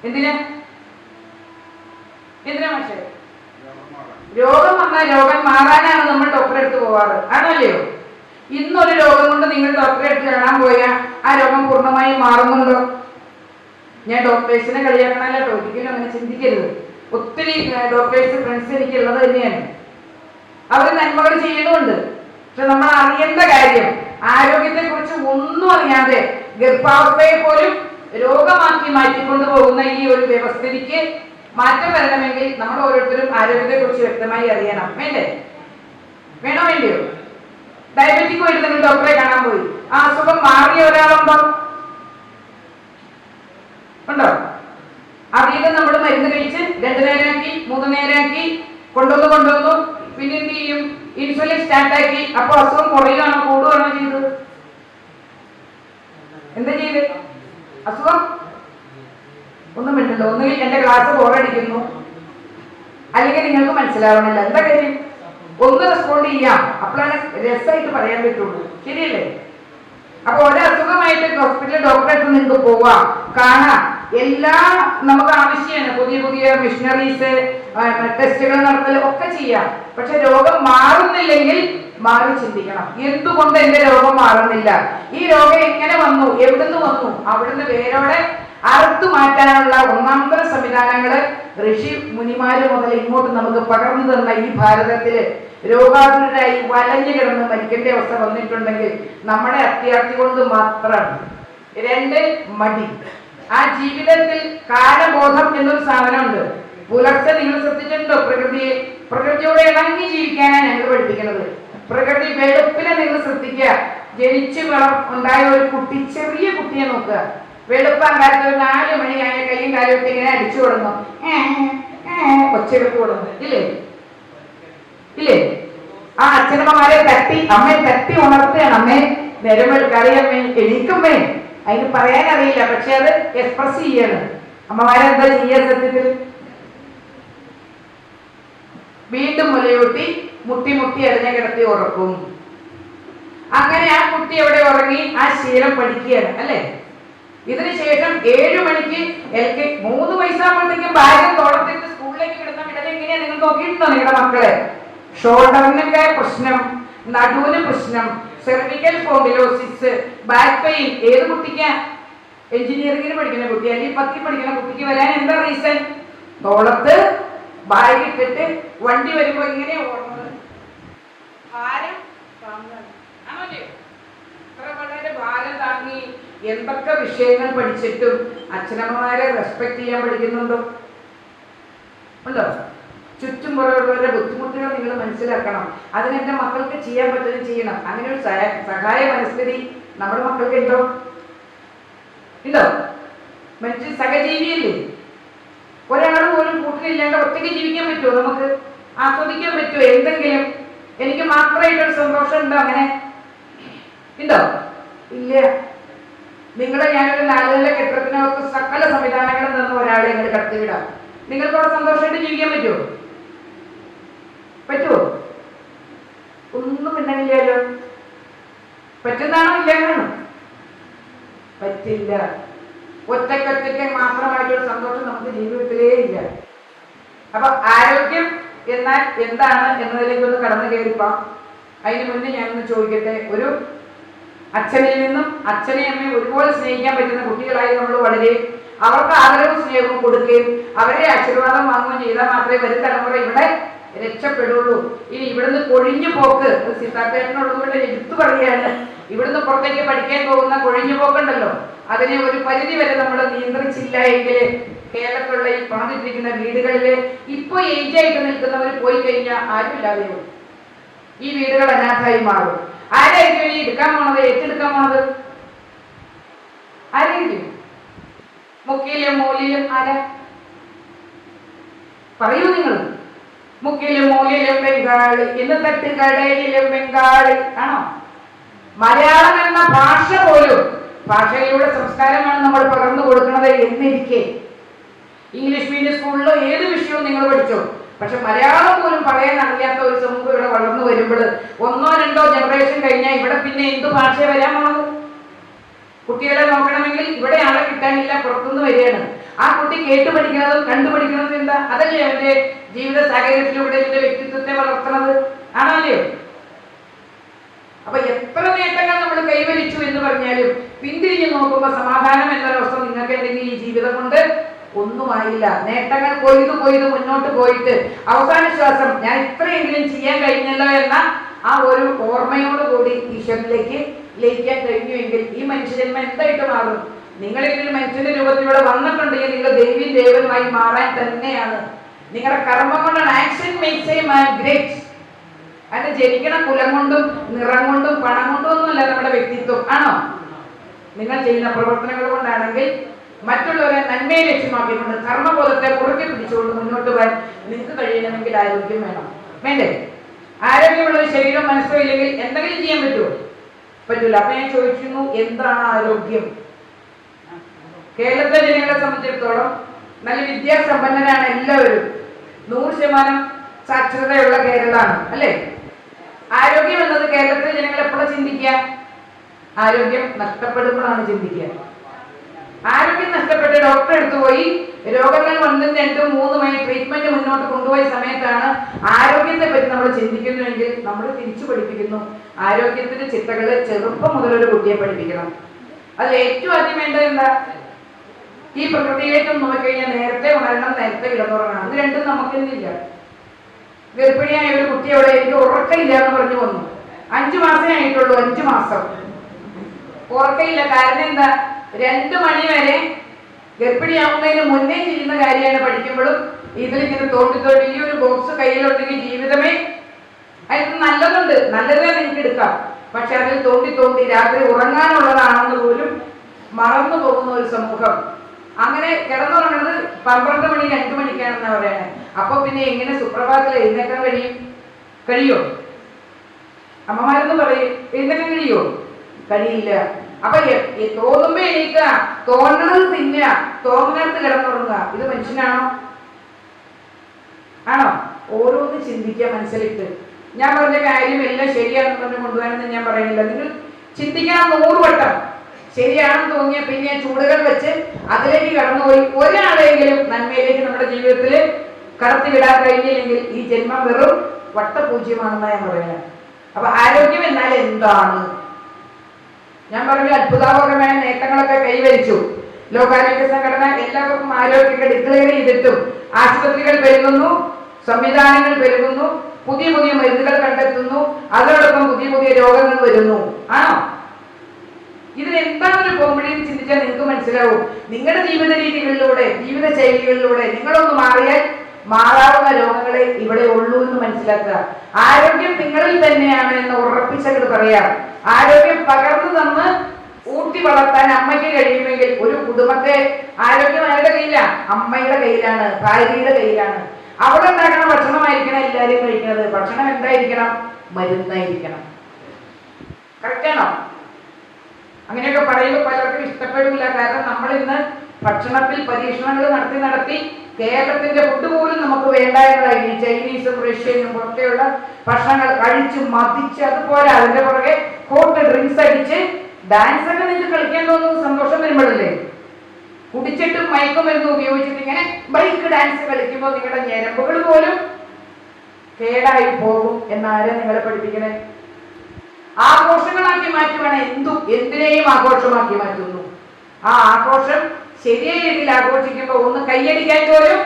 എന്തിനാ പക്ഷേ രോഗം വന്നാൽ രോഗം മാറാനാണ് നമ്മൾ ഡോക്ടറെ അടുത്ത് പോവാറ്, ആണല്ലയോ? ഇന്നൊരു രോഗം കൊണ്ട് നിങ്ങൾ ഡോക്ടറെ അടുത്ത് കാണാൻ പോയാൽ ആ രോഗം പൂർണ്ണമായും മാറുന്നുണ്ടോ? ഞാൻ ഡോക്ടേഴ്സിനെ കളിയാക്കണമല്ല, ഒരിക്കലും അങ്ങനെ ചിന്തിക്കരുത്. ഒത്തിരി ഡോക്ടേഴ്സ് ഫ്രണ്ട്സ് എനിക്കുള്ളത് തന്നെയാണ്. അവർ നന്മകൾ ചെയ്യണമുണ്ട്. പക്ഷെ നമ്മൾ അറിയേണ്ട കാര്യം, ആരോഗ്യത്തെ കുറിച്ച് ഒന്നും അറിയാതെ ഗർഭാവസ്ഥയെ പോലും രോഗമാക്കി മാറ്റിക്കൊണ്ടു പോകുന്ന ഈ ഒരു വ്യവസ്ഥയ്ക്ക് മാറ്റം വരണമെങ്കിൽ നമ്മൾ ഓരോരുത്തരും ആരോഗ്യത്തെ കുറിച്ച് വ്യക്തമായി അറിയണം. വേണോ വേണ്ടിയോ? ഡയബറ്റിക് ആയിട്ട് നിങ്ങൾ ഡോക്ടറെ കാണാൻ പോയി, ആ അസുഖം മാറിയ ഒരാളുണ്ടോ? ഉണ്ടോ? അതിൽ നമ്മൾ മരുന്ന് കഴിച്ച് 2 നേരമാക്കി 3 നേരമാക്കി കൊണ്ടുവന്നു പിന്നെ എന്ത് ചെയ്യും? ഇൻസുലിൻ സ്റ്റാർട്ടാക്കി. അപ്പൊ അസുഖം കുറയുകയാണോ കൂടുകയാണോ ചെയ്തത്? എന്താ ചെയ്ത്? അസുഖം ഒന്നും വേണ്ടല്ലോ. ഒന്നുകിൽ എന്റെ ക്ലാസ് ബോറടിക്കുന്നു, അല്ലെങ്കിൽ നിങ്ങൾക്ക് മനസ്സിലാവണില്ല. എന്താ കാര്യം? ഒന്ന് റെസ്പോണ്ട് ചെയ്യാം, അപ്പോഴാണ് രസമായിട്ട് പറയാൻ പറ്റുള്ളൂ, ശരിയല്ലേ? അപ്പൊ ഒരസുഖമായിട്ട് ഹോസ്പിറ്റലിൽ ഡോക്ടറെ അടുത്ത് നിങ്ങൾക്ക് പോവാം, കാണാം. എല്ലാ നമുക്ക് ആവശ്യമാണ്. പുതിയ പുതിയ മിഷനറീസ്, ടെസ്റ്റുകൾ നടത്തൽ ഒക്കെ ചെയ്യാം. പക്ഷെ രോഗം മാറുന്നില്ലെങ്കിൽ മാറി ചിന്തിക്കണം. എന്തുകൊണ്ട് എന്റെ രോഗം മാറുന്നില്ല? ഈ രോഗം എങ്ങനെ വന്നു? എവിടുന്ന് വന്നു? അവിടുന്ന് വേരോടെ അറുത്തു മാറ്റാനുള്ള ഒന്നാന്തര സംവിധാനങ്ങള് ഋഷി മുനിമാര് മുതൽ ഇങ്ങോട്ട് നമുക്ക് പകർന്നു തന്ന ഈ ഭാരതത്തില് രോഗാതുരരായി വലഞ്ഞു കിടന്ന് മരിക്കേണ്ട അവസ്ഥ വന്നിട്ടുണ്ടെങ്കിൽ നമ്മുടെ അത്യാർത്ഥി കൊണ്ട് മാത്രമാണ്. 2, മടി. ആ ജീവിതത്തിൽ കാലബോധം എന്നൊരു സാധനമുണ്ട്. പുലർച്ചെ നിങ്ങൾ ശ്രദ്ധിച്ചിട്ടുണ്ടോ? പ്രകൃതിയോടെ ഇണങ്ങി ജീവിക്കാനാണ് ഞങ്ങൾ പഠിപ്പിക്കുന്നത്. പ്രകൃതി വെളുപ്പിനെ നിങ്ങൾ ശ്രദ്ധിക്കുക. ജനിച്ചു ഉണ്ടായ ഒരു കുട്ടി, ചെറിയ കുട്ടിയെ നോക്കുക. വെളുപ്പാൻ കാലത്ത് ഒരു 4 മണിയായ കൈയും കാലും ഇട്ട് ഇങ്ങനെ അടിച്ചു കൊടുക്കും, ഒച്ചെടുത്ത് കൊടുക്കും, ഇല്ലേ ഇല്ലേ? ആ അച്ഛനമ്മമാരെ തട്ടി, അമ്മയെ തട്ടി ഉണർത്തുകയാണ്. അമ്മേ നിരവൽ കറിയമ്മേ എണീക്കുമ്മേ. അതിന് പറയാൻ അറിയില്ല, പക്ഷെ അത് എക്സ്പ്രസ് ചെയ്യാണ്. അമ്മമാരെന്താ ചെയ്യാ? സത്യത്തിൽ വീണ്ടും മുലയൂട്ടി മുട്ടി മുട്ടി അതിനെ കിടത്തി ഉറക്കും. അങ്ങനെ ആ കുട്ടി എവിടെ ഉറങ്ങി? ആ ശീലം പഠിക്കുകയാണ്, അല്ലേ? ഇതിനുശേഷം 7 മണിക്ക് 3 വയസ്സാകുമ്പോഴത്തേക്കും ബാഗ് തോളത്തിട്ട് സ്കൂളിലേക്ക് കിടന്ന വിടൽ എങ്ങനെയാ നിങ്ങൾ നോക്കിയിട്ടുണ്ടോ? നിങ്ങളുടെ മക്കളെ ഷോൾഡറിനൊക്കെ പ്രശ്നം, നടുവിന് പ്രശ്നം, സെർവിക്കൽ സ്പോണ്ടിലോസിസ്, ബാക്ക് പെയിൻ. ഏത് കുട്ടിക്കാ? എഞ്ചിനീയറിംഗിന് പഠിക്കുന്ന കുട്ടി അല്ലെങ്കിൽ 10ൽ പഠിക്കുന്ന കുട്ടിക്ക് വരാൻ എന്താ റീസൺ? തോളത്ത് ബാഗ് ഇട്ടിട്ട് വണ്ടി വരുമ്പോ ഇങ്ങനെ ഓടുന്നത്, ഭാരം ആണല്ലേ? അത്ര വളരെ ഭാരം താങ്ങി എന്തൊക്കെ വിഷയങ്ങൾ പഠിച്ചിട്ടും അച്ഛനമ്മമാരെ റെസ്പെക്ട് ചെയ്യാൻ പഠിക്കുന്നുണ്ടോ? ഉണ്ടോ? ചുറ്റും പുറമുള്ളവരുടെ ബുദ്ധിമുട്ടുകൾ നിങ്ങൾ മനസ്സിലാക്കണം. അതിന് എൻ്റെ മക്കൾക്ക് ചെയ്യാൻ പറ്റുന്നത് ചെയ്യണം. അങ്ങനെ ഒരു സഹായ മനസ്ഥിതി നമ്മുടെ മക്കൾക്ക് ഉണ്ടോ? ഉണ്ടോ? മനുഷ്യ സഹജീവിയല്ലേ? ഒരാൾ പോലും കൂട്ടിലില്ലാണ്ട് ഒറ്റയ്ക്ക് ജീവിക്കാൻ പറ്റുമോ? നമുക്ക് ആസ്വദിക്കാൻ പറ്റുമോ എന്തെങ്കിലും? എനിക്ക് മാത്രമായിട്ടൊരു സന്തോഷം ഉണ്ടോ? അങ്ങനെ ഉണ്ടോ? ഇല്ല. നിങ്ങളെ ഞാനൊരു 4 നില കെട്ടിടത്തിനകത്ത് സകല സംവിധാനങ്ങളും തന്ന ഒരാളെ നിങ്ങൾ കടത്തിവിടാം. നിങ്ങൾക്ക് അവിടെ സന്തോഷമായിട്ട് ജീവിക്കാൻ പറ്റുമോ? പറ്റുമോ? ഒന്നും ഉണ്ടെങ്കിലോ? പറ്റുന്നതാണോ? ഇല്ലാന്നാണോ? പറ്റില്ല. ഒറ്റയ്ക്കൊറ്റയ്ക്ക് മാത്രമായിട്ടൊരു സന്തോഷം നമുക്ക് ജീവിതത്തിലേ ഇല്ല. അപ്പൊ ആരോഗ്യം എന്നാൽ എന്താണ് എന്നതിലേക്ക് ഒന്ന് കടന്നു കയറിപ്പാം. അതിന് മുന്നേ ഞാനൊന്ന് ചോദിക്കട്ടെ. ഒരു അച്ഛനിൽ നിന്നും അച്ഛനെ അമ്മയെ ഒരുപോലെ സ്നേഹിക്കാൻ പറ്റുന്ന കുട്ടികളായി നമ്മൾ വളരെ അവർക്ക് ആദരവും സ്നേഹവും കൊടുക്കുകയും അവരെ ആശീർവാദം വാങ്ങുകയും ചെയ്താൽ മാത്രമേ വരും തലമുറ ഇവിടെ രക്ഷപ്പെടുള്ളൂ. ഇനി ഇവിടുന്ന് കൊഴിഞ്ഞു പോക്ക് സിദ്ധാർത്ഥേട്ടനുള്ളതുകൊണ്ട് എടുത്തു പറയുകയാണ്. ഇവിടുന്ന് പുറത്തേക്ക് പഠിക്കാൻ പോകുന്ന കൊഴിഞ്ഞു പോക്കുണ്ടല്ലോ, അതിനെ ഒരു പരിധി വരെ നമ്മൾ നിയന്ത്രിച്ചില്ല എങ്കിൽ കേരളത്തിലുള്ള ഈ പണിതിരിക്കുന്ന വീടുകളില് ഇപ്പൊ ഏജായിട്ട് നിൽക്കുന്നവർ പോയി കഴിഞ്ഞാൽ ആരും ഇല്ലാതെയും ഈ വീടുകൾ അനാഥായി മാറും. ആരായിരിക്കും ഇനി എടുക്കാൻ പോണത്, ഏറ്റെടുക്കാൻ പോണത്? ആരായിരിക്കും? മുക്കിലും മൂലിലും ആരാ? പറയൂ നിങ്ങൾ. മുക്കിലും മൂലിലും ബംഗാളി, ഇന്ന് തട്ടുകടയിലും ബംഗാളി ആണോ? മലയാളം എന്ന ഭാഷ പോലും, ഭാഷയിലൂടെ സംസ്കാരമാണ് നമ്മൾ പകർന്നു കൊടുക്കുന്നത് എന്നിരിക്കെ ഇംഗ്ലീഷ് മീഡിയം സ്കൂളിലോ ഏത് വിഷയവും നിങ്ങൾ പഠിച്ചോ, പക്ഷെ മലയാളം പോലും പറയാൻ അറിയാത്ത ഒരു സമൂഹം ഇവിടെ വളർന്നു വരുമ്പോൾ 1 or 2 ജനറേഷൻ കഴിഞ്ഞാൽ ഇവിടെ പിന്നെ എന്ത് ഭാഷ വരാൻ പോണത്? കുട്ടികളെ നോക്കണമെങ്കിൽ ഇവിടെ ആളെ കിട്ടാനില്ല, പുറത്തുനിന്ന് വരികയാണ്. ആ കുട്ടി കേട്ടു പഠിക്കുന്നതും കണ്ടു പഠിക്കുന്നതും എന്താ? അതല്ലേ അവന്റെ ജീവിത സാഹചര്യത്തിലൂടെ എന്റെ വ്യക്തിത്വത്തെ വളർത്തുന്നത്, ആണല്ലോ? അപ്പൊ എത്ര നേട്ടങ്ങൾ നമ്മൾ കൈവരിച്ചു എന്ന് പറഞ്ഞാലും പിന്തിരിഞ്ഞു നോക്കുമ്പോൾ സമാധാനം എന്നൊരവസ്ഥ നിങ്ങൾക്ക് എന്തെങ്കിലും ഈ ജീവിതം കൊണ്ട് ഒന്നുമായില്ല. നേട്ടങ്ങൾ കൊയ്തു മുന്നോട്ട് പോയിട്ട് അവസാന ശ്വാസം ഞാൻ ഇത്രയെങ്കിലും ചെയ്യാൻ കഴിഞ്ഞല്ലോ എന്ന ആ ഒരു ഓർമ്മയോടുകൂടി ഈശ്വരനിലേക്ക് ലയിക്കാൻ കഴിഞ്ഞുവെങ്കിൽ ഈ മനുഷ്യജന്മം എന്തായിട്ട് മാറും? നിങ്ങളെങ്കിലും മനുഷ്യന്റെ രൂപത്തിലൂടെ വന്നിട്ടുണ്ടെങ്കിൽ നിങ്ങൾ ദേവനുമായി മാറാൻ തന്നെയാണ്. നിങ്ങളുടെ കർമ്മം കൊണ്ടാണ്. Action makes a man great. അത് ജനിക്കണ കുലം കൊണ്ടും നിറം കൊണ്ടും പണം കൊണ്ടും ഒന്നുമല്ല നമ്മുടെ വ്യക്തിത്വം, ആണോ? നിങ്ങൾ ചെയ്യുന്ന പ്രവർത്തനങ്ങൾ കൊണ്ടാണെങ്കിൽ മറ്റുള്ളവരെ നന്മയെ ലക്ഷ്യമാക്കിക്കൊണ്ട് കർമ്മബോധത്തെ പുറകെ പിടിച്ചുകൊണ്ട് മുന്നോട്ട് പോകാൻ നിങ്ങൾക്ക് കഴിയണമെങ്കിൽ ആരോഗ്യം വേണം, വേണ്ടേ? ആരോഗ്യമുള്ള ഒരു ശരീരം മനസ്സോ ഇല്ലെങ്കിൽ എന്തെങ്കിലും ചെയ്യാൻ പറ്റുമോ? പറ്റൂല. അപ്പൊ ഞാൻ ചോദിക്കുന്നു, എന്താണ് ആരോഗ്യം? കേരളത്തിലെ ജനങ്ങളെ സംബന്ധിച്ചിടത്തോളം നല്ല വിദ്യാസമ്പന്നരാണ് എല്ലാവരും. 100% സാക്ഷരതയുള്ള കേരളമാണ്, അല്ലേ? ആരോഗ്യം എന്നത് കേരളത്തിലെ ജനങ്ങൾ എപ്പോഴാണ് ചിന്തിക്കുക? ആരോഗ്യം നഷ്ടപ്പെടുമ്പോഴാണ് ചിന്തിക്കുക. ആരോഗ്യം നഷ്ടപ്പെട്ട ഇഷ്ടപ്പെട്ട ഡോക്ടറെ അടുത്ത് പോയി രോഗങ്ങൾ 1, 2, 3 ട്രീറ്റ്മെന്റ് മുന്നോട്ട് കൊണ്ടുപോയ സമയത്താണ് ആരോഗ്യത്തെ പറ്റി നമ്മൾ ചിന്തിക്കുന്നുവെങ്കിൽ നമ്മൾ തിരിച്ചു പഠിപ്പിക്കുന്നു. ആരോഗ്യത്തിന്റെ ചിട്ടകള് ചെറുപ്പം മുതൽ ഒരു കുട്ടിയെ പഠിപ്പിക്കണം. അതിൽ ഏറ്റവും ആദ്യം വേണ്ടത് എന്താ? ഈ പ്രകൃതിയിലേക്ക് നോക്കിക്കഴിഞ്ഞാൽ നേരത്തെ ഉണരണം, നേരത്തെ കിടന്നുറങ്ങണം. ഇത് രണ്ടും നമുക്കെന്നില്ല. ഗർഭിണിയായ ഒരു കുട്ടിയോടെ എനിക്ക് ഉറക്കമില്ല എന്ന് പറഞ്ഞു വന്നു. 5 മാസമേ ആയിട്ടുള്ളൂ. 5 മാസം ഉറക്കമില്ല. കാരണം എന്താ? 2 മണി വരെ ഗർഭിണിയാവുന്നതിന് മുന്നേ ചെയ്യുന്ന കാര്യമാണ് പഠിക്കുമ്പോഴും ഇതിലിങ്ങനെ തോണ്ടി ഈ ഒരു ബോക്സ് കയ്യിലുണ്ടെങ്കിൽ ജീവിതമേ അതിന് നല്ലതുണ്ട്, നല്ലതേ നിങ്ങൾക്ക് എടുക്കാം. പക്ഷെ അതിൽ തോണ്ടി രാത്രി ഉറങ്ങാനുള്ളതാണെന്ന് പോലും മറന്നു പോകുന്ന ഒരു സമൂഹം. അങ്ങനെ കിടന്നുറങ്ങുന്നത് 12 മണി 2 മണിക്കാണെന്നാ പറയണേ. അപ്പൊ പിന്നെ എങ്ങനെ സുപ്രഭാതത്തിൽ എഴുന്നേക്കാൻ കഴിയോ? അമ്മമാരെന്ന് പറയും എഴുന്നേക്കാൻ കഴിയില്ല. അപ്പൊ തോന്നുമ്പോ എണീക്കുക, തോന്നണത് തിന്നുക, തോന്നുന്നിടത്ത് കിടന്നുറങ്ങുക. ഇത് മനുഷ്യനാണോ? ആണോ? ഓരോന്ന് ചിന്തിക്കുക മനസ്സിലിട്ട്. ഞാൻ പറഞ്ഞ കാര്യം എല്ലാം ശരിയാണെന്ന് പറഞ്ഞ് കൊണ്ടുപോകാനെന്ന് ഞാൻ പറയുന്നില്ല. നിങ്ങൾ ചിന്തിക്കണം 100 വട്ടം. ശരിയാണെന്ന് തോന്നിയ പിന്നെ ചൂടുകൾ വെച്ച് അതിലേക്ക് കടന്നുപോയി ഒരാളെങ്കിലും നന്മയിലേക്ക് നമ്മുടെ ജീവിതത്തിൽ കടത്തിവിടാൻ കഴിഞ്ഞില്ലെങ്കിൽ ഈ ജന്മം വെറും വട്ടപൂജ്യമാണെന്നാണ് ഞാൻ പറയുന്നത്. അപ്പൊ ആരോഗ്യം എന്നാൽ എന്താണ്? ഞാൻ പറഞ്ഞു അത്ഭുതാപകരമായ നേട്ടങ്ങളൊക്കെ കൈവരിച്ചു. ലോകാരോഗ്യ സംഘടന എല്ലാവർക്കും ആരോഗ്യമൊക്കെ ഡിക്ലെയർ ചെയ്തിട്ടും ആശുപത്രികൾ പെരുകുന്നു, സംവിധാനങ്ങൾ പെരുകുന്നു, പുതിയ മരുന്നുകൾ കണ്ടെത്തുന്നു, അതോടൊപ്പം പുതിയ രോഗങ്ങൾ വരുന്നു. ആണോ? ഇതിനെന്താണെന്ന് പോകുമ്പോഴേക്കും ചിന്തിച്ചാൽ നിങ്ങൾക്ക് മനസ്സിലാവും. നിങ്ങളുടെ ജീവിത രീതികളിലൂടെ, ജീവിത ശൈലികളിലൂടെ നിങ്ങളൊന്ന് മാറിയാൽ മാറാവുന്ന രോഗങ്ങളെ ഇവിടെ ഉള്ളൂ എന്ന് മനസ്സിലാക്കുക. ആരോഗ്യം നിങ്ങളിൽ തന്നെയാണ് എന്ന് ഉറപ്പിച്ചത് പറയാം. ആരോഗ്യം പകർന്നു തന്ന് ഊട്ടി വളർത്താൻ അമ്മയ്ക്ക് കഴിയുമെങ്കിൽ ഒരു കുടുംബത്തെ ആരോഗ്യം ആരുടെ കയ്യിലാണ്? അമ്മയുടെ കയ്യിലാണ്, ഭാര്യയുടെ കയ്യിലാണ്. അവിടെ ഉണ്ടാക്കുന്ന ഭക്ഷണമായിരിക്കണം എല്ലാവരും കഴിക്കുന്നത്. ഭക്ഷണം എന്തായിരിക്കണം? മരുന്നായിരിക്കണം. കറക്റ്റാണോ? അങ്ങനെയൊക്കെ പറയുമ്പോൾ പലർക്കും ഇഷ്ടപ്പെടില്ല. കാരണം നമ്മൾ ഇന്ന് ഭക്ഷണത്തിൽ പരീക്ഷണങ്ങൾ നടത്തി കേരളത്തിന്റെ ഫുഡ് പോലും നമുക്ക് വേണ്ടായതായി. ചൈനീസും റഷ്യനും പുറത്തെയുള്ള ഭക്ഷണങ്ങൾ കഴിച്ച് മതിച്ച് അതുപോലെ അതിന്റെ പുറകെ ഹോട്ട് ഡ്രിങ്ക്സ് അടിച്ച് ഡാൻസ് ഒക്കെ നിങ്ങൾക്ക് കളിക്കാൻ തോന്നുന്നത് സന്തോഷം വരുമ്പോഴല്ലേ? കുടിച്ചിട്ടും മയക്കുമരുന്ന് ഉപയോഗിച്ചിട്ട് ഇങ്ങനെ ബൈക്ക് ഡാൻസ് കളിക്കുമ്പോൾ നിങ്ങളുടെ ഞരമ്പുകൾ പോലും കേടായി പോകും എന്നാരെ നിങ്ങളെ പഠിപ്പിക്കണേ? ആഘോഷങ്ങളാക്കി മാറ്റുവാണ്. എന്തിനേയും ആഘോഷമാക്കി മാറ്റുന്നു. ആ ആഘോഷം ശരിയായ രീതിയിൽ ആഘോഷിക്കുമ്പോൾ ഒന്ന് കൈയടിക്കാൻ പോലും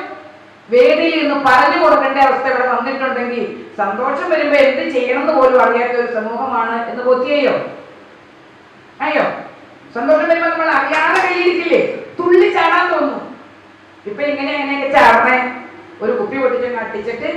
വേദിയിൽ നിന്ന് പറഞ്ഞു കൊടുക്കേണ്ട അവസ്ഥ ഇവിടെ വന്നിട്ടുണ്ടെങ്കിൽ സന്തോഷം വരുമ്പോ എന്ത് ചെയ്യണമെന്ന് പോലും അറിയാത്ത ഒരു സമൂഹമാണ് എന്ന് ബോധ്യയോ? സന്തോഷം വരുമ്പോ നമ്മൾ അറിയാതെ കൈയടിക്കില്ലേ? തുള്ളി ചാടാൻ തോന്നും. ഇപ്പൊ എങ്ങനെയൊക്കെ ചാടണേ? ഒരു കുപ്പി പൊട്ടിച്ചങ്ങ് അട്ടിച്ചിട്ട്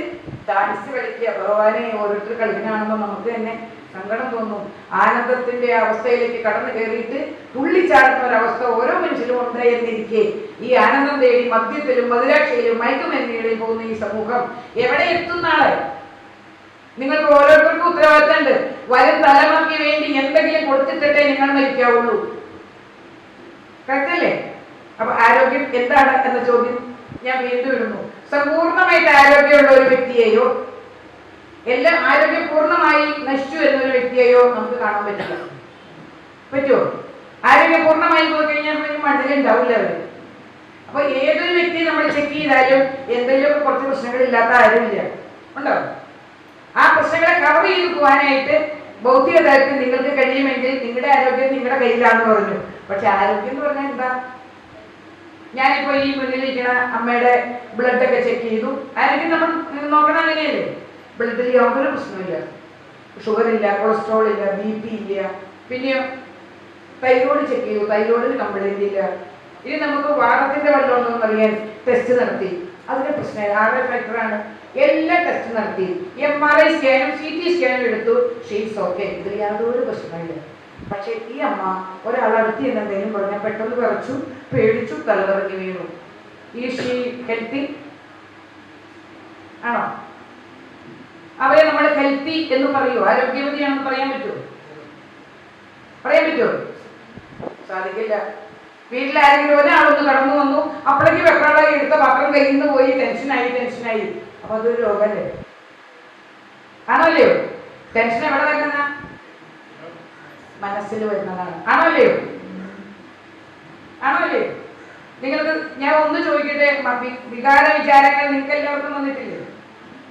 ഡാൻസ് കളിക്കുക. ഭഗവാനെ ഓരോരുത്തർ കളിക്കണാണെന്നോ നമുക്ക് തന്നെ സങ്കടം തോന്നും. ആനന്ദത്തിന്റെ അവസ്ഥയിലേക്ക് കടന്നു കയറിയിട്ട് തുള്ളിച്ചാടുന്ന ഒരവസ്ഥ ഓരോ മനുഷ്യരും ഉണ്ട് എന്നിരിക്കെ ഈ ആനന്ദം തേടി മദ്യത്തിലും മധുരാക്ഷയിലും മയക്കുമരുന്നുകളിൽ പോകുന്ന ഈ സമൂഹം എവിടെ എത്തുന്നാളെ? നിങ്ങൾക്ക് ഓരോരുത്തർക്കും ഉത്തരവാദിത്തമുണ്ട്. വരും തലമുറയ്ക്ക് വേണ്ടി എന്തെങ്കിലും കൊടുത്തിട്ടേ നിങ്ങൾ മരിക്കാവുള്ളൂ. കറക്റ്റല്ലേ? അപ്പൊ ആരോഗ്യം എന്താണ് എന്ന ചോദ്യം ഞാൻ വീണ്ടും ഇടുന്നു. സമ്പൂർണമായിട്ട് ആരോഗ്യമുള്ള ഒരു വ്യക്തിയെയോ എല്ലാം ആരോഗ്യം പൂർണ്ണമായി നശിച്ചു എന്നൊരു വ്യക്തിയെയോ നമുക്ക് കാണാൻ പറ്റുമോ? ആരോഗ്യം പൂർണ്ണമായി പോയി കഴിഞ്ഞാൽ മണ്ണിലുണ്ടാവില്ല അവര്. അപ്പൊ ഏതൊരു വ്യക്തി നമ്മൾ ചെക്ക് ചെയ്താലും എന്തെങ്കിലും കുറച്ച് പ്രശ്നങ്ങളില്ലാത്ത ആരുമില്ല. ഉണ്ടോ? ആ പ്രശ്നങ്ങളെ കവർ ചെയ്ത് പോകാനായിട്ട് ഭൗതിക തലത്തിൽ നിങ്ങൾക്ക് കഴിയുമെങ്കിൽ നിങ്ങളുടെ ആരോഗ്യം നിങ്ങളുടെ കയ്യിലാണെന്ന് പറഞ്ഞു. പക്ഷെ ആരോഗ്യം എന്ന് പറഞ്ഞാൽ എന്താ? ഞാനിപ്പോ ഈ മുന്നിലിരിക്കുന്ന അമ്മയുടെ ബ്ലഡ് ഒക്കെ ചെക്ക് ചെയ്തു. ആരോഗ്യം നമ്മൾ നോക്കണം. അങ്ങനെയല്ലേ? ബ്ലഡിൽ യാതൊരു പ്രശ്നമില്ല. ഷുഗർ ഇല്ല, കൊളസ്ട്രോൾ ഇല്ല, BP ഇല്ല. പിന്നെയോ തൈറോയ്ഡ് ചെക്ക് ചെയ്തു, തൈറോയ്ഡിന് കംപ്ലൈന്റ് ഇല്ല. ഇനി നമുക്ക് വാദത്തിന്റെ വല്ലതും അറിയാൻ ടെസ്റ്റ് നടത്തി, അതിന് പ്രശ്നമില്ല. RA ഫാക്ടറാണ്. എല്ലാ ടെസ്റ്റ് നടത്തി, MRI സ്കാനും CT സ്കാനും എടുത്തു. ഷീസ് ഓക്കെ, ഇതിൽ യാതൊരു പ്രശ്നമില്ല. പക്ഷെ ഈ അമ്മ ഒരാളടുത്ത് എന്തെങ്കിലും പറഞ്ഞാൽ പെട്ടെന്ന് വിറച്ചു, പേടിച്ചു, തലകറങ്ങി വീണു. ഈ ഷീ ഹെൽത്തി ആണോ? അവരെ നമ്മൾ ഹെൽത്തി എന്ന് പറയുമോ? ആരോഗ്യവതിയാണെന്ന് പറയാൻ പറ്റുമോ? സാധിക്കില്ല. വീട്ടിലാരെങ്കിലും ഒരാളൊന്ന് കടന്നു വന്നു, അപ്പോഴേക്ക് വെപ്രാളായി എടുത്ത പത്രം കയ്യിൽ നിന്ന് പോയി, ടെൻഷനായി. അപ്പൊ അതൊരു രോഗമല്ലേ? ആണോല്ലയോ? ടെൻഷൻ എവിടെ വരുന്ന? മനസ്സിൽ വരുന്നതാണ്. ആണോല്ലയോ? നിങ്ങൾക്ക് ഞാൻ ഒന്ന് ചോദിക്കട്ടെ, വികാര വിചാരങ്ങൾ നിങ്ങൾക്ക് എല്ലാവർക്കും വന്നിട്ടില്ലേ?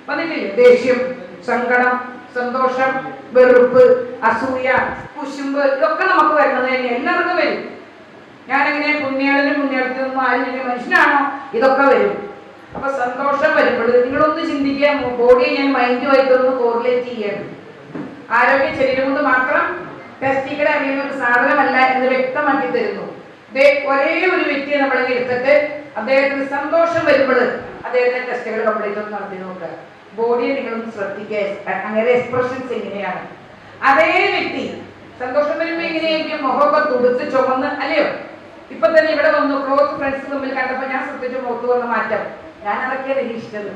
വന്നിട്ടില്ലേ? ദേഷ്യം, സങ്കടം, സന്തോഷം, വെറുപ്പ്, അസൂയ, കുശുമ്പ്, ഇതൊക്കെ നമുക്ക് വരുന്നത് തന്നെ, എല്ലാവർക്കും വരും. ഞാനെങ്ങനെ പുണ്യാളത്തിനൊന്നും ആരും മനുഷ്യനാണോ? ഇതൊക്കെ വരും. അപ്പൊ സന്തോഷം വരുമ്പോൾ നിങ്ങളൊന്ന് ചിന്തിക്കാൻ, ബോഡിയെ ഞാൻ മൈൻഡുമായിട്ടൊന്ന് കോറിലേറ്റ് ചെയ്യണം. ആരോഗ്യ ശരീരം കൊണ്ട് മാത്രം ടെസ്റ്റിക്കടെ അറിയുന്ന ഒരു സാധനമല്ല എന്ന് വ്യക്തമാക്കി തരുന്നു. ഒരേ ഒരു വ്യക്തിയെ നമ്മളെ എടുത്തിട്ട് അദ്ദേഹത്തിന് സന്തോഷം വരുമ്പോൾ അദ്ദേഹത്തിന്റെ ടെസ്റ്റുകൾ കംപ്ലീറ്റ് ഒന്ന് നടത്തി നോക്കുക. ബോഡിയെ നിങ്ങളൊന്ന് ശ്രദ്ധിക്കുക, അങ്ങനെ എക്സ്പ്രഷൻസ് എങ്ങനെയാണ്. അതേ വ്യക്തി സന്തോഷം വരുമ്പോ എങ്ങനെയായിരിക്കും? മുഖമൊക്കെ തുടുത്ത് ചുമന്ന്, അല്ലയോ? ഇപ്പൊ തന്നെ ഇവിടെ വന്നു ക്ലോസ് ഫ്രണ്ട്സ് തമ്മിൽ കണ്ടപ്പോ ഞാൻ ശ്രദ്ധിച്ചു മുഖത്ത് വന്ന മാറ്റം. ഞാൻ അതൊക്കെ നിരീക്ഷിച്ചത്.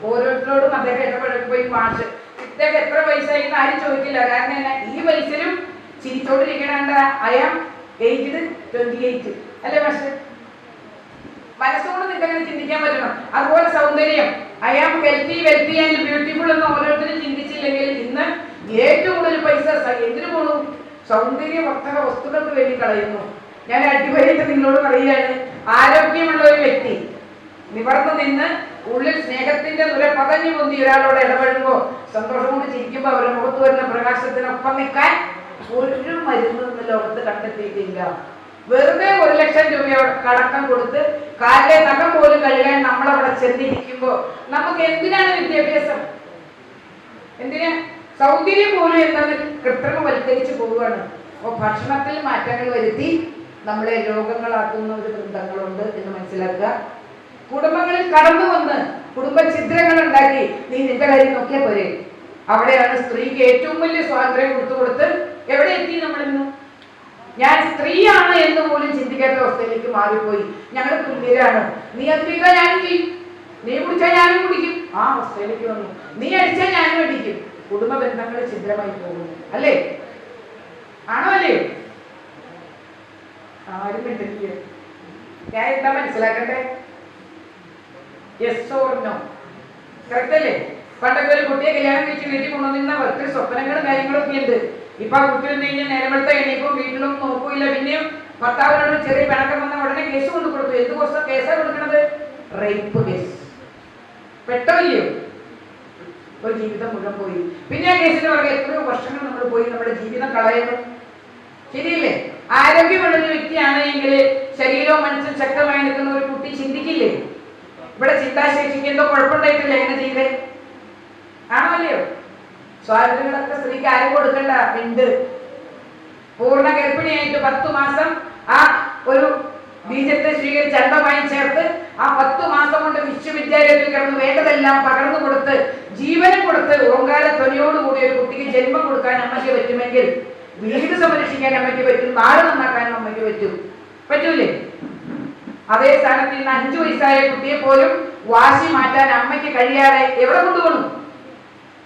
ഓരോരുത്തരോടും അദ്ദേഹം ഇടപെടപ്പോയി മാഷ് ഇദ്ദേഹം എത്ര വയസ്സായി എന്ന് ആരും ചോദിക്കില്ല. കാരണം എന്നാ, ഈ വയസ്സിലും ചിരിച്ചോണ്ടിരിക്കണ ഐ ആം ഏജ്ഡ് 28, അല്ലേ മാഷ്? മനസ്സുകൊണ്ട് നിങ്ങൾക്ക് ചിന്തിക്കാൻ പറ്റണം. അതുപോലെ സൗന്ദര്യം, I am healthy and beautiful എന്ന് ഓരോരുത്തരും ചിന്തിച്ചില്ലെങ്കിൽ ഇന്ന് ഏറ്റവും കൂടുതൽ പൈസ എന്തിനു പോണു? സൗന്ദര്യവർദ്ധക വസ്തുക്കൾക്ക് വേണ്ടി കളയുന്നു. ഞാൻ അടിപൊളിയായിട്ട് നിങ്ങളോട് പറയുകയാണ്, ആരോഗ്യമുള്ള ഒരു വ്യക്തി നിവർന്നു നിന്ന് ഉള്ളിൽ സ്നേഹത്തിന്റെ നുര പതഞ്ഞു പൊന്തി ഒരാളോട് ഇടപെടുമ്പോൾ സന്തോഷം കൊണ്ട് ചിരിക്കുമ്പോൾ അവരുടെ മുഖത്ത് വരുന്ന പ്രകാശത്തിനൊപ്പം നിൽക്കാൻ ഒരു മരുന്ന് ഇന്ന് ലോകത്ത് കണ്ടെത്തിയിട്ടില്ല. വെറുതെ 1 ലക്ഷം രൂപ കടക്കം കൊടുത്ത് കാലിലെ നഖം പോലും കഴുകാൻ നമ്മളവിടെ ചെന്നിരിക്കുമ്പോ നമുക്ക് എന്തിനാണ് വിദ്യാഭ്യാസം? എന്തിനാ? സൗന്ദര്യം പോലും എന്നത് കൃത്രിമവൽക്കരിച്ചു പോവുകയാണ്. അപ്പൊ ഭക്ഷണത്തിൽ മാറ്റങ്ങൾ വരുത്തി നമ്മളെ രോഗങ്ങളാക്കുന്ന ഒരു ബന്ധങ്ങളുണ്ട് എന്ന് മനസ്സിലാക്കുക. കുടുംബങ്ങളിൽ കടന്നു വന്ന് കുടുംബ ഛിദ്രങ്ങൾ ഉണ്ടാക്കി നീ നിന്റെ കാര്യം നോക്കിയാൽ പോരെ. അവിടെയാണ് സ്ത്രീക്ക് ഏറ്റവും വലിയ സ്വാതന്ത്ര്യം കൊടുത്ത് എവിടെ എത്തി നമ്മളിന്ന്? ഞാൻ സ്ത്രീയാണ് എന്ന് പോലും ചിന്തിക്കാത്ത അവസ്ഥയിലേക്ക് മാറിപ്പോയി. ഞങ്ങൾ തുല്യരാണ്, നീ അതിലേക്കാ ഞാനും ചെയ്യും, നീ കുടിച്ചാൽ ഞാനും കുടിക്കും, ആ അവസ്ഥയിലേക്ക് വന്നു. നീ അടിച്ചാൽ ഞാനും അടിക്കും. കുടുംബ ബന്ധങ്ങൾ ഛിദ്രമായി പോകുന്നു, അല്ലേ? ആണോ അല്ലയോ? ആരും മിണ്ടില്ല. ഞാൻ എന്താ മനസ്സിലാക്കട്ടെ? Yes or no? കറക്റ്റ് അല്ലേ? പണ്ടൊക്കെ ഒരു കുട്ടിയെ കല്യാണം കഴിച്ച് വീട്ടിൽ കൊണ്ടുവന്നിരുന്ന ഒത്തിരി സ്വപ്നങ്ങളും കാര്യങ്ങളൊക്കെ ഉണ്ട്. ഇപ്പൊ ആ കുട്ടി വന്നു കഴിഞ്ഞാൽ നേരത്തെ എണീക്കും, വീട്ടിലും നോക്കൂല. പിന്നെയും ഭർത്താവിനോട് ചെറിയ പിണക്കം വന്ന ഉടനെ കേസ് കൊണ്ട് കൊടുത്തു. എന്ത് കോഴ്സ് കേസാ കൊടുക്കണത്? Rape case. പെട്ടല്ലോ, ഒരു ജീവിതം മുഴുവൻ പോയി. പിന്നെ ആ കേസിന് പുറകെ എത്രയോ വർഷങ്ങൾ നമ്മൾ പോയി നമ്മുടെ ജീവിതം കളയുന്നു. ശരിയല്ലേ? ആരോഗ്യമുള്ളൊരു വ്യക്തിയാണ് എങ്കിൽ ശരീരവും മനസ്സും ശക്തമായി നിൽക്കുന്ന ഒരു കുട്ടി ചിന്തിക്കില്ലേ? ഇവിടെ ചിന്താശേഷിക്ക് എന്തോ കുഴപ്പമുണ്ടായിട്ടില്ല എങ്ങനെ ചെയ്തേ? ആണോ അല്ലയോ? സ്വാതന്ത്ര്യങ്ങളൊക്കെ സ്ത്രീക്ക് ആരും കൊടുക്കണ്ട. ഉണ്ട്. പൂർണ്ണ ഗർഭിണിയായിട്ട് 10 മാസം ആ ഒരു ബീജത്തെ സ്വീകരിച്ച് അണ്ടമായി ചേർത്ത് ആ 10 മാസം കൊണ്ട് വിശ്വവിദ്യാലയത്തിൽ കിടന്ന് വേണ്ടതെല്ലാം പകർന്നു കൊടുത്ത് ജീവനം കൊടുത്ത് ഓങ്കാര ധ്വനിയോടുകൂടി ഒരു കുട്ടിക്ക് ജന്മം കൊടുക്കാൻ അമ്മയ്ക്ക് പറ്റുമെങ്കിൽ വീട് സംരക്ഷിക്കാൻ അമ്മയ്ക്ക് പറ്റും, നാട് നന്നാക്കാനും അമ്മയ്ക്ക് പറ്റും. പറ്റൂലേ? അതേ സ്ഥാനത്ത് ഇന്ന് 5 വയസ്സായ കുട്ടിയെ പോലും വാശി മാറ്റാൻ അമ്മയ്ക്ക് കഴിയാതെ എവിടെ കൊണ്ടുപോകണം?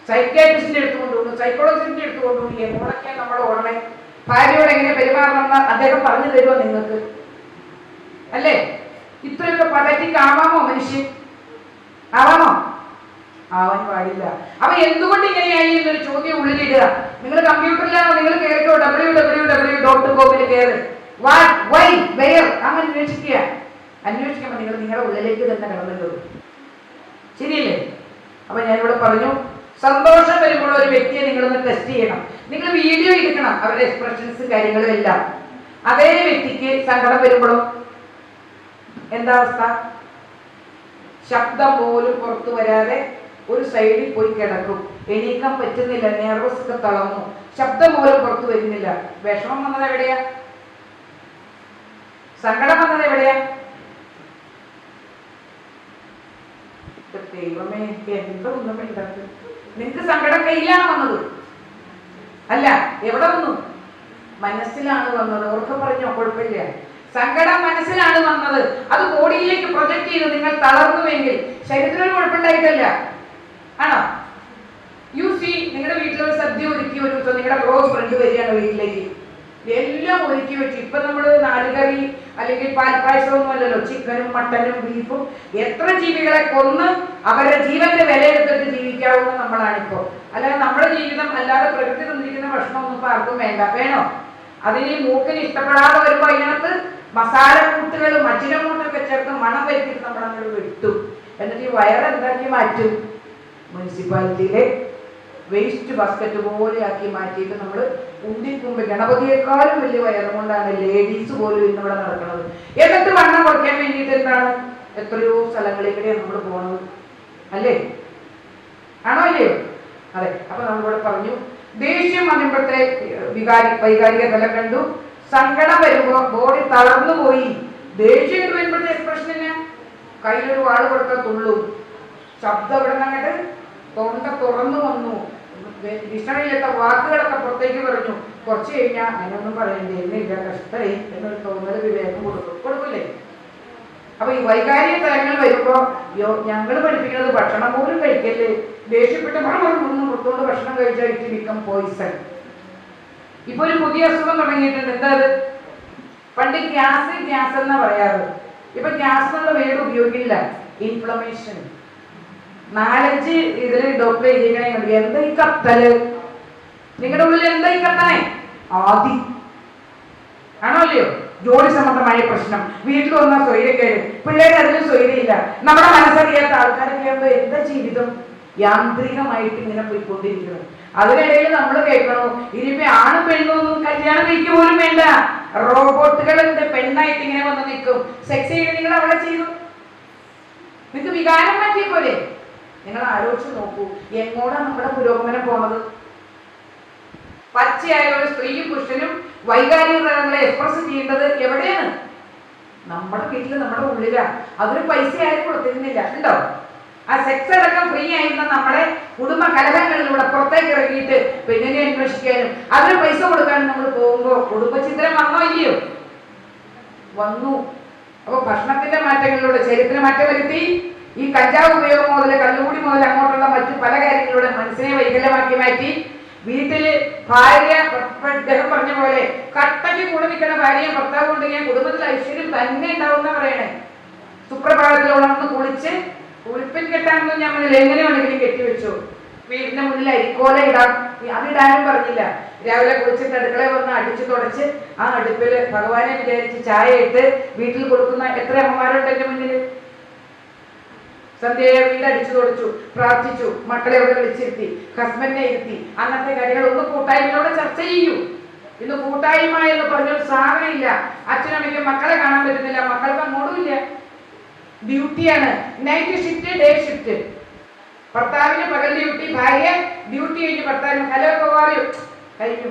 സൈക്യാട്രിസ്റ്റിന്റെ അടുത്ത് കൊണ്ടുപോകണം, സൈക്കോളജിസ്റ്റിന്റെ അടുത്ത് കൊണ്ടുപോകണം. എങ്ങോട്ടൊക്കെ നമ്മൾ ഓടണേ? ഭാര്യയോട് എങ്ങനെ പെരുമാറണമെന്ന് അദ്ദേഹം പറഞ്ഞു തരുമോ നിങ്ങൾക്ക്? അല്ലേ? ഇത്രയൊക്കെ പതറ്റിക്ക് ആവാമോ മനുഷ്യൻ? ആവാമോ? ആവാൻ പാടില്ല. അപ്പൊ എന്തുകൊണ്ട് ഇങ്ങനെയായി എന്നൊരു ചോദ്യം ഉള്ളിലിടുക. നിങ്ങൾ കമ്പ്യൂട്ടറിലാണോ? നിങ്ങൾ കേട്ടോ www.com കയറി വാട്ട് വൈ വെയർ അങ്ങനെ അന്വേഷിക്കുക. അന്വേഷിക്കുമ്പോൾ നിങ്ങൾ നിങ്ങളുടെ ഉള്ളിലേക്ക് തന്നെ കടന്നു. ശരിയല്ലേ? അപ്പൊ ഞാനിവിടെ പറഞ്ഞു, സന്തോഷം വരുമ്പോൾ ഒരു വ്യക്തിയെ നിങ്ങളൊന്ന് ടെസ്റ്റ് ചെയ്യണം. നിങ്ങൾ വീഡിയോ എടുക്കണം, അവരുടെ എക്സ്പ്രഷൻസ് കാര്യങ്ങളും എല്ലാം. അതേ വ്യക്തിക്ക് സങ്കടം വരുമ്പോഴോ എന്താ അവസ്ഥ? ശബ്ദം പോലും പുറത്തു വരാതെ ഒരു സൈഡിൽ പോയി കിടക്കും. എണീക്കാൻ പറ്റുന്നില്ല, നെർവസ് ഒക്കെ തളർന്നു, ശബ്ദം പോലും പുറത്തു വരുന്നില്ല. വിഷമം വന്നത് എവിടെയാ? സങ്കടം വന്നത് എവിടെയാ? ദൈവമേ, എന്തോ ഒന്നും വേണ്ടത്. നിങ്ങക്ക് സങ്കടം കയ്യിലാണ് വന്നത്? അല്ല, എവിടെ വന്നു? മനസ്സിലാണ് വന്നത്. ഓർക്ക പറഞ്ഞോ, കുഴപ്പമില്ല. സങ്കടം മനസ്സിലാണ് വന്നത്. അത് ബോഡിയിലേക്ക് പ്രൊജക്ട് ചെയ്ത് നിങ്ങൾ തളർന്നുവെങ്കിൽ ശരീരത്തിനൊരു കുഴപ്പമുണ്ടായിട്ടല്ല. ആണോ? യു സി നിങ്ങളുടെ വീട്ടിലൊരു സദ്യ ഒരുക്കി ഒരു ദിവസം നിങ്ങളുടെ ക്ലോസ് ഫ്രണ്ട് വരികയാണ് വീട്ടിലേക്ക്. എല്ലാം ഒരുക്കി വെച്ചു. ഇപ്പൊ നമ്മള് നാലുകറി അല്ലെങ്കിൽ പാൽപ്പായസമൊന്നും അല്ലല്ലോ, ചിക്കനും മട്ടനും ബീഫും. എത്ര ജീവികളെ കൊന്ന് അവരുടെ ജീവന്റെ വിലയെടുത്തിട്ട് ജീവിക്കാവുന്ന നമ്മളാണിപ്പോ. അല്ലാതെ നമ്മുടെ ജീവിതം അല്ലാതെ പ്രകൃതി തന്നിരിക്കുന്ന ഭക്ഷണമൊന്നും ഇപ്പൊ ആർക്കും വേണ്ട. വേണോ? അതിന് മൂക്കിന് ഇഷ്ടപ്പെടാതെ വരുമ്പോ അതിനകത്ത് മസാല നട്ടുകളും അജിനമോട്ടൊക്കെ ചേർത്ത് മണം വരുത്തിയിട്ട് നമ്മൾ അങ്ങോട്ട് വിട്ടു. എന്നിട്ട് ഈ വയറെന്താക്കി മാറ്റും? മുനിസിപ്പാലിറ്റിയിലെ വേസ്റ്റ് ബാസ്ക്കറ്റ് പോലെ ആക്കി മാറ്റിയിട്ട് നമ്മൾ ഉണ്ടിക്കുമ്പ് ഗണപതിയെക്കാളും വലിയ വയറും കൊണ്ടാണ് ലേഡീസ് പോലും ഇന്നിവിടെ നടക്കുന്നത്. എന്നിട്ട് വണ്ണം കുറയ്ക്കാൻ വേണ്ടിയിട്ട് എന്താണ് എത്രയോ സ്ഥലങ്ങളിലേക്കാണ് നമ്മൾ പോണത്, അല്ലേ? ആണോ അല്ലയോ? അതെ. അപ്പൊ നമ്മളിവിടെ പറഞ്ഞു ദേഷ്യം വന്നപ്പോഴത്തെ വൈകാരിക തലം കണ്ടു. സങ്കടം വരുമ്പോ ബോഡി തളർന്നു പോയി. ദേഷ്യം വരുമ്പോഴത്തെ എക്സ്പ്രഷൻ തന്നെ കയ്യിലൊരു വാള് കൊടുത്താൽ തുള്ളും. ശബ്ദം ഇവിടെ നിന്നിട്ട് തൊണ്ട തുറന്നു വന്നു. ഭീഷണിയില്ലാത്ത വാക്കുകളൊക്കെ പുറത്തേക്ക് പറഞ്ഞു. കുറച്ച് കഴിഞ്ഞാൽ അതിനൊന്നും പറയേണ്ടി എന്നില്ല, കഷ്ടമായി എന്നൊരു തോന്നൽ വിവേകം കൊടുക്കില്ലേ? അപ്പൊ ഈ വൈകാരിക തലങ്ങൾ വരുമ്പോ ഞങ്ങൾ പഠിപ്പിക്കുന്നത് ഭക്ഷണം പോലും കഴിക്കല്ലേ. ദേഷ്യപ്പെട്ട് മറന്നു പുറത്തോണ്ട് ഭക്ഷണം കഴിച്ചാൽ ഇറ്റ് ബിക്കം പോയിസൺ. ഇപ്പൊ ഒരു പുതിയ അസുഖം തുടങ്ങിയിട്ടുണ്ട്. എന്താ അത്? പണ്ട് ഗ്യാസ് എന്നാ പറയാറ്. ഇപ്പൊ ഗ്യാസ് എന്നുള്ള വേർഡ് ഉപയോഗിക്കില്ല. ഇൻഫ്ലമേഷൻ. 4-5 ഇതില് ഡോക്ടർ എഴുതിക്കണേ. എന്താ ഈ കത്തല്? നിങ്ങളുടെ ഉള്ളിൽ എന്താ ഈ കത്തണേ? ആദി ആണോ അല്ലയോ? ജോലി സംബന്ധമായ പ്രശ്നം, വീട്ടിൽ വന്നാൽ സ്വൈര്യക്കേട്, പിള്ളേർ അതിലും സ്വൈര്യമില്ല. നമ്മുടെ മനസ്സറിയാത്ത ആൾക്കാരൊക്കെ ആകുമ്പോ എന്താ ജീവിതം? യാന്ത്രികമായിട്ട് ഇങ്ങനെ പോയിക്കൊണ്ടിരിക്കണം. അതിനിടയിൽ നമ്മൾ കേൾക്കണോ ഇനിയിപ്പോ ആണ് പെണ്ണൊന്നും കല്യാണം കഴിക്കുക പോലും വേണ്ട, റോബോട്ടുകൾ പെണ്ണായിട്ട് ഇങ്ങനെ വന്ന് നിൽക്കും. സെക്സ് ചെയ്ത് നിങ്ങൾ അവിടെ ചെയ്തു, നിങ്ങൾക്ക് വികാരം മാറ്റിയ പോലെ. നിങ്ങൾ ആലോചിച്ച് നോക്കൂ, എങ്ങോട്ടാണ് നമ്മുടെ പുരോഗമനം പോണത്? പച്ചയായ ഒരു സ്ത്രീയും പുരുഷനും വൈകാരിക തലങ്ങളെ എക്സ്പ്രസ് ചെയ്യേണ്ടത് എവിടെയാണ്? നമ്മുടെ വീട്ടിൽ, നമ്മുടെ ഉള്ളിലാണ്. അതൊരു പൈസ ആരും കൊടുത്തിരുന്നില്ല, ഉണ്ടോ? ആ സെക്സ് അടക്കം ഫ്രീ ആയിരുന്ന നമ്മുടെ കുടുംബ കലഹങ്ങളിലൂടെ പുറത്തേക്ക് ഇറങ്ങിയിട്ട് പെണ്ണിനെ അന്വേഷിക്കാനും അതിന് പൈസ കൊടുക്കാനും നമ്മൾ പോകുമ്പോൾ കുടുംബചിത്രം വന്നോ ഇല്ലയോ? വന്നു. അപ്പൊ ഭക്ഷണത്തിന്റെ മാറ്റങ്ങളിലൂടെ ശരീരത്തിന് മാറ്റം വരുത്തി. ഈ കഞ്ചാവ് ഉപയോഗം മുതൽ കള്ളുകൂടി മുതൽ അങ്ങോട്ടുള്ള മറ്റു പല കാര്യങ്ങളിലൂടെ മനസ്സിനെ വൈകല്യമാക്കി മാറ്റി. വീട്ടില് ഭാര്യ, അദ്ദേഹം പറഞ്ഞ പോലെ കട്ടയ്ക്ക് കൂടെ നിൽക്കുന്ന ഭാര്യയും ഭർത്താവ് ഉണ്ടെങ്കിൽ കുടുംബത്തിൽ ഐശ്വര്യം തന്നെ ഉണ്ടാവുന്ന പറയണേ. സുപ്രഭാതത്തിൽ ഉണർന്ന് കുളിച്ച് ഉടുപ്പിൽ കെട്ടാനൊന്നും ഞാൻ മുന്നിൽ എങ്ങനെ വേണമെങ്കിലും കെട്ടിവെച്ചു. വീടിന്റെ മുന്നിൽ അരിക്കോല ഇടാം, അതിടാനും പറഞ്ഞില്ല. രാവിലെ കുളിച്ചിട്ട് അടുക്കളയിൽ വന്ന് അടിച്ചു തുടച്ച് ആ അടുപ്പിൽ ഭഗവാനെ വിചാരിച്ച് ചായ ഇട്ട് വീട്ടിൽ കൊടുക്കുന്ന എത്ര അമ്മമാരുണ്ട് എന്റെ മുന്നിൽ? സന്ധ്യയെ വീട് അടിച്ചു തുടച്ചു, പ്രാർത്ഥിച്ചു, മക്കളെ അവിടെ വിളിച്ചിരുത്തി, ഹസ്ബൻഡിനെ ഇരുത്തി, അന്നത്തെ കാര്യങ്ങൾ ഒന്ന് കൂട്ടായ്മയോടെ ചർച്ച ചെയ്യൂ. ഇന്ന് കൂട്ടായ്മ എന്ന് പറഞ്ഞൊരു സാധനമില്ല. അച്ഛനമ്മയ്ക്ക് മക്കളെ കാണാൻ പറ്റുന്നില്ല, മക്കൾക്ക് അങ്ങോട്ടും ഇല്ല. ഡ്യൂട്ടിയാണ്, നൈറ്റ് ഷിഫ്റ്റ്, ഡേ ഷിഫ്റ്റ്. ഭർത്താവിന് പകൽ ഡ്യൂട്ടി, ഭാര്യ ഡ്യൂട്ടി കഴിഞ്ഞു ഭർത്താവിന് ഹലോ പോവാറിയോ കഴിഞ്ഞു,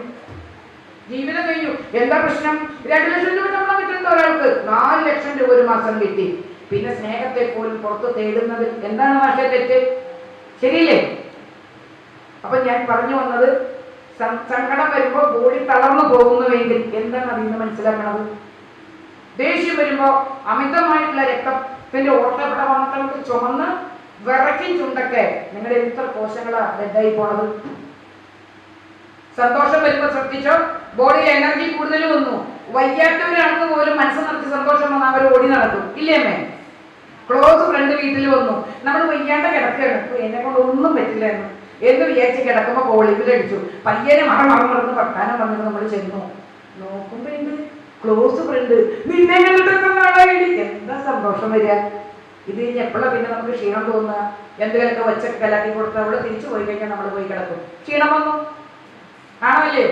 ജീവിതം കഴിഞ്ഞു. എന്താ പ്രശ്നം? 2 ലക്ഷം രൂപ ശമ്പളം കിട്ടുന്നുണ്ട് ഒരാൾക്ക്, 4 ലക്ഷം രൂപ ഒരു മാസം കിട്ടി. പിന്നെ സ്നേഹത്തെ പോലും പുറത്ത് തേടുന്നതിൽ എന്താണ് ഭാഷ തെറ്റ്? ശരിയല്ലേ? അപ്പൊ ഞാൻ പറഞ്ഞു വന്നത്, സങ്കടം വരുമ്പോ ബോഡി തളർന്നു പോകുന്നുവെങ്കിൽ എന്താണ് അതിൽ നിന്ന് മനസ്സിലാക്കണത്? ദേഷ്യം വരുമ്പോ അമിതമായിട്ടുള്ള രക്തത്തിന്റെ ഓട്ടപ്രവാഹം ചുമന്ന് വിറയ്ക്കും ചുണ്ടൊക്കെ നിങ്ങളുടെ എത്ര കോശങ്ങളാ ഡെഡായി പോണത്? സന്തോഷം വരുമ്പോ ശ്രദ്ധിച്ചോ, ബോഡിയിൽ എനർജി കൂടുതൽ വന്നു. വയ്യാത്തവരാണെന്ന് പോലും മനസ്സ് നിറച്ച് സന്തോഷം വന്ന് അവർ ഓടി നടക്കും, ഇല്ലേ അമ്മേ? ക്ലോസ് ഫ്രണ്ട് വീട്ടിൽ വന്നു, നമ്മൾ വയ്യാണ്ട കിടക്കുകയാണ്, എന്നെ കൊണ്ട് ഒന്നും പറ്റില്ലായിരുന്നു എന്ന് വിചാരിച്ച് കിടക്കുമ്പോ കോളിങ്ങിലടിച്ചു, പയ്യനെ മറന്ന് വർത്താനം വന്നിട്ട് നമ്മൾ ചെന്നു നോക്കുമ്പോ എന്ത് ക്ലോസ് ഫ്രണ്ട്, നിന്നെ എന്താ സന്തോഷം വരിക? ഇത് കഴിഞ്ഞ് എപ്പോഴാണ് പിന്നെ നമുക്ക് ക്ഷീണം തോന്നുക? എന്തെങ്കിലുമൊക്കെ വെച്ചൊക്കെ കലാക്കി കൊടുത്ത് അവിടെ തിരിച്ചു പോയി കഴിഞ്ഞാൽ നമ്മൾ പോയി കിടക്കും, ക്ഷീണം വന്നു, ആണോ അല്ലയോ?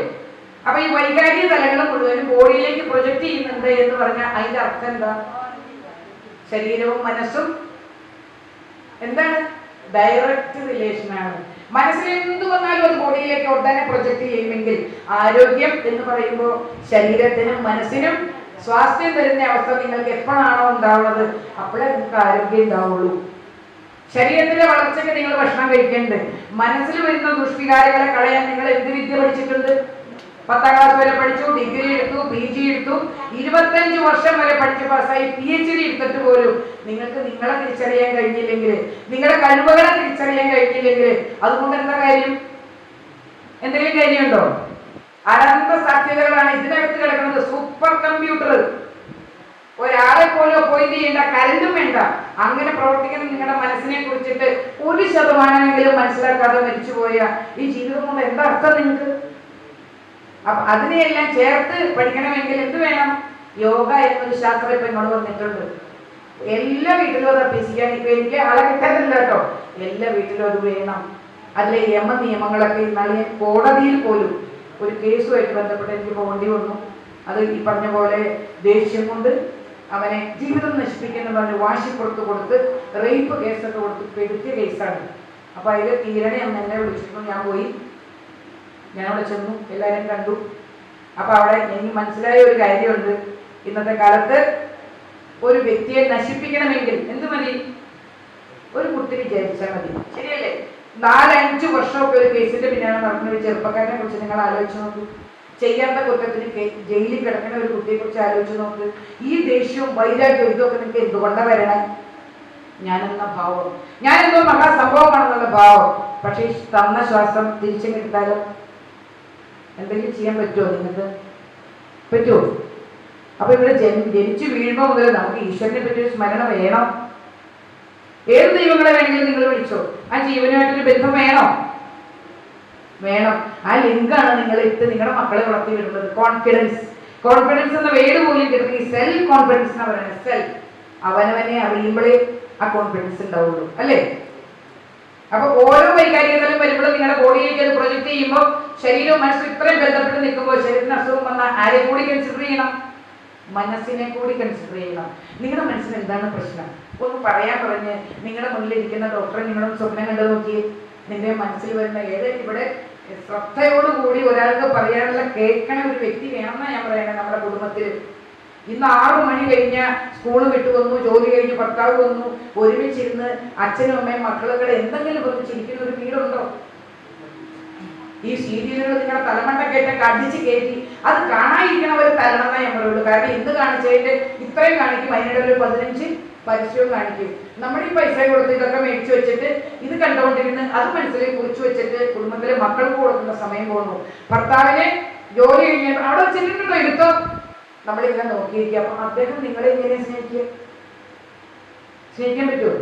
അപ്പൊ ഈ വൈകാരിക തലങ്ങൾ മുഴുവനും ബോഡിയിലേക്ക് പ്രൊജക്ട് ചെയ്യുന്നുണ്ട് എന്ന് പറഞ്ഞാൽ അതിന്റെ അർത്ഥം എന്താ? ശരീരവും മനസ്സും എന്താണ്? ഡയറക്റ്റ് റിലേഷനാണ്. മനസ്സിൽ എന്ത് വന്നാലും അത് ബോഡിയിലേക്ക് ഉടനെ പ്രൊജക്ട് ചെയ്യുമെങ്കിൽ ആരോഗ്യം എന്ന് പറയുമ്പോൾ ശരീരത്തിനും മനസ്സിനും സ്വാസ്ഥ്യം തരുന്ന അവസ്ഥ നിങ്ങൾക്ക് എപ്പോഴാണോ ഉണ്ടാവുന്നത് അപ്പോഴേ നിങ്ങൾക്ക് ആരോഗ്യം ഉണ്ടാവുള്ളൂ. ശരീരത്തിന്റെ വളർച്ചയ്ക്ക് നിങ്ങൾ ഭക്ഷണം കഴിക്കേണ്ടത്. മനസ്സിൽ വരുന്ന ദുഷ്വികാരങ്ങളെ കളയാൻ നിങ്ങൾ എന്ത് വിദ്യ പഠിച്ചിട്ടുണ്ട്? 10ാം ക്ലാസ് വരെ പഠിച്ചു, ഡിഗ്രി എടുത്തു, PG എടുത്തു, 25 വർഷം വരെ പഠിച്ച് പാസ്സായി, PhD എടുത്തിട്ട് പോലും നിങ്ങൾക്ക് നിങ്ങളെ തിരിച്ചറിയാൻ കഴിഞ്ഞില്ലെങ്കിൽ, നിങ്ങളുടെ കഴിവുകളെ തിരിച്ചറിയാൻ കഴിഞ്ഞില്ലെങ്കിൽ അതുകൊണ്ട് എന്താ കാര്യം? എന്തെങ്കിലും കാര്യമുണ്ടോ? അനന്ത സാധ്യതകളാണ് ഇതിനകത്ത് കിടക്കുന്നത്. സൂപ്പർ കമ്പ്യൂട്ടർ, ഒരാളെ പോലും അപ്പോയിന്റ് ചെയ്യേണ്ട, കരണ്ടും വേണ്ട. അങ്ങനെ പ്രവർത്തിക്കുന്ന നിങ്ങളുടെ മനസ്സിനെ കുറിച്ചിട്ട് 1% മനസ്സിലാക്കാതെ മരിച്ചുപോയ ഈ ജീവിതം കൊണ്ട് എന്താ അർത്ഥം നിങ്ങൾക്ക്? അപ്പൊ അതിനെയെല്ലാം ചേർത്ത് പഠിക്കണമെങ്കിൽ എന്ത് വേണം? യോഗ എന്നൊരു ശാസ്ത്രം ഇപ്പൊ ഇങ്ങോട്ട് വന്നിട്ടുണ്ട്. എല്ലാ വീട്ടിലും അത് അഭ്യസിക്കാൻ ഇപ്പൊ എനിക്ക് ആളെ കിട്ടാനില്ല കേട്ടോ. എല്ലാ വീട്ടിലും അത് വേണം. അതിലെ നിയമങ്ങളൊക്കെ ഇന്നാലും ഞാൻ കോടതിയിൽ പോലും ഒരു കേസുമായിട്ട് ബന്ധപ്പെട്ട് എനിക്ക് പോകേണ്ടി വന്നു. അത് ഈ പറഞ്ഞ പോലെ ദേഷ്യം കൊണ്ട് അവനെ ജീവിതം നശിപ്പിക്കുന്ന പറഞ്ഞ് വാശിപ്പുറത്ത് കൊടുത്ത് റേപ്പ് കേസൊക്കെ കൊടുത്ത് പെടുത്തിയ കേസാണ്. അപ്പൊ അതിൽ തീരണി അന്ന് എന്നെ വിളിച്ചിരുന്നു. ഞാൻ പോയി, ഞാൻ അവിടെ ചെന്നു, എല്ലാവരും കണ്ടു. അപ്പൊ അവിടെ എനിക്ക് മനസ്സിലായ ഒരു കാര്യമുണ്ട്. ഇന്നത്തെ കാലത്ത് ഒരു വ്യക്തിയെ നശിപ്പിക്കണമെങ്കിൽ എന്ത് മതി? ഒരു കുട്ടി വിചാരിച്ചാൽ മതി. ശരിയല്ലേ? 4-5 വർഷമൊക്കെ ഒരു കേസിന്റെ പിന്നാലെ നടക്കുന്ന ഒരു ചെറുപ്പക്കാരനെ കുറിച്ച് നിങ്ങൾ ആലോചിച്ച് നോക്കൂ. ചെയ്യാത്ത കുറ്റത്തിന് ജയിലിൽ കിടക്കുന്ന ഒരു കുട്ടിയെ കുറിച്ച് ആലോചിച്ച് നോക്ക്. ഈ ദേഷ്യവും വൈരാഗ്യവും ഇതൊക്കെ നിങ്ങൾക്ക് എന്തുകൊണ്ടാണ് വരണേ? ഞാനെന്ന ഭാവം, ഞാനെന്തോ മഹാസംഭവമാണെന്നുള്ള ഭാവം. പക്ഷെ ഈ തന്ന ശ്വാസം തിരിച്ചു കിട്ടാലോ എന്തെങ്കിലും ചെയ്യാൻ പറ്റുമോ? നിങ്ങൾക്ക് പറ്റുമോ? അപ്പൊ ഇവിടെ ജനിച്ചു വീഴുമ്പോ മുതൽ നമുക്ക് ഈശ്വരനെ പറ്റിയൊരു സ്മരണ വേണം. ഏത് ദൈവങ്ങളെ വേണമെങ്കിലും നിങ്ങൾ വിളിച്ചോ, ആ ജീവനുമായിട്ടൊരു ബന്ധം വേണം. ആ ലിങ്കാണ് നിങ്ങൾ ഇട്ട് നിങ്ങളുടെ മക്കളെ വളർത്തി വിടുന്നത്. കോൺഫിഡൻസ് എന്ന വേട് പോലും കിട്ടുന്ന ഈ സെൽഫ് കോൺഫിഡൻസ് എന്ന് പറയുന്നത്. സെൽഫ് അവനവനെ അറിയുമ്പോഴേ ആ കോൺഫിഡൻസ് ഉണ്ടാവുള്ളൂ, അല്ലേ? അപ്പൊ ഓരോ വൈകാരികതലും വരുമ്പോഴും നിങ്ങളുടെ ബോഡിയിലേക്ക് അത് പ്രൊജക്ട് ചെയ്യുമ്പോൾ ശരീരവും മനസ്സും ഇത്രയും ബന്ധപ്പെട്ട് നിൽക്കുമ്പോൾ ശരീരത്തിന് അസുഖം വന്നാൽ ആരെ കൂടി കൺസിഡർ ചെയ്യണം? മനസ്സിനെ കൂടി കൺസിഡർ ചെയ്യണം. നിങ്ങളുടെ മനസ്സിന് എന്താണ് പ്രശ്നം ഒന്ന് പറയാൻ പറഞ്ഞ് നിങ്ങളുടെ മുന്നിലിരിക്കുന്ന ഡോക്ടറെ നിങ്ങളുടെ സ്വപ്നം കണ്ടു നോക്കി. നിന്റെ മനസ്സിൽ വരുന്ന ഇവിടെ ശ്രദ്ധയോടുകൂടി ഒരാൾക്ക് പറയാനുള്ള കേൾക്കണ ഒരു വ്യക്തി വേണമെന്നാണ് ഞാൻ പറയണേ. നമ്മുടെ കുടുംബത്തിൽ ഇന്ന് 6 മണി കഴിഞ്ഞ സ്കൂള് വിട്ടു വന്നു, ജോലി കഴിഞ്ഞ് ഭർത്താവ് വന്നു, ഒരുമിച്ചിരുന്ന് അച്ഛനും അമ്മയും മക്കളൊക്കെ എന്തെങ്കിലും ഒന്ന് ചിരിക്കുന്ന ഒരു വീടുണ്ടോ? ഈ സീരിയലുകൾ നിങ്ങളുടെ തലമണ്ട കേട്ടൊക്കെ അടിച്ച് കയറ്റി അത് കാണാതിരിക്കണവർ തലണമെന്നാ ഞാൻ പറയുള്ളൂ. കാരണം ഇന്ന് കാണിച്ചതിന്റെ ഇത്രയും കാണിക്കും, അതിനിടെ ഒരു 15 പരസ്യവും കാണിക്കും. നമ്മൾ ഈ പൈസ കൊടുത്ത് ഇതൊക്കെ മേടിച്ചു വെച്ചിട്ട് ഇത് കണ്ടുകൊണ്ടിരുന്ന് അത് മനസ്സിലേക്ക് കുറിച്ചു വെച്ചിട്ട് കുടുംബത്തിലെ മക്കൾക്ക് കൊടുക്കുന്ന സമയം പോകുന്നു. ഭർത്താവിനെ ജോലി കഴിഞ്ഞ അവിടെ വെച്ചിട്ടുണ്ടോ എടുത്തോ നമ്മളിങ്ങനെ നോക്കിയിരിക്കുക. അപ്പൊ അദ്ദേഹം നിങ്ങളെ എങ്ങനെ സ്നേഹിക്കാൻ പറ്റുമോ?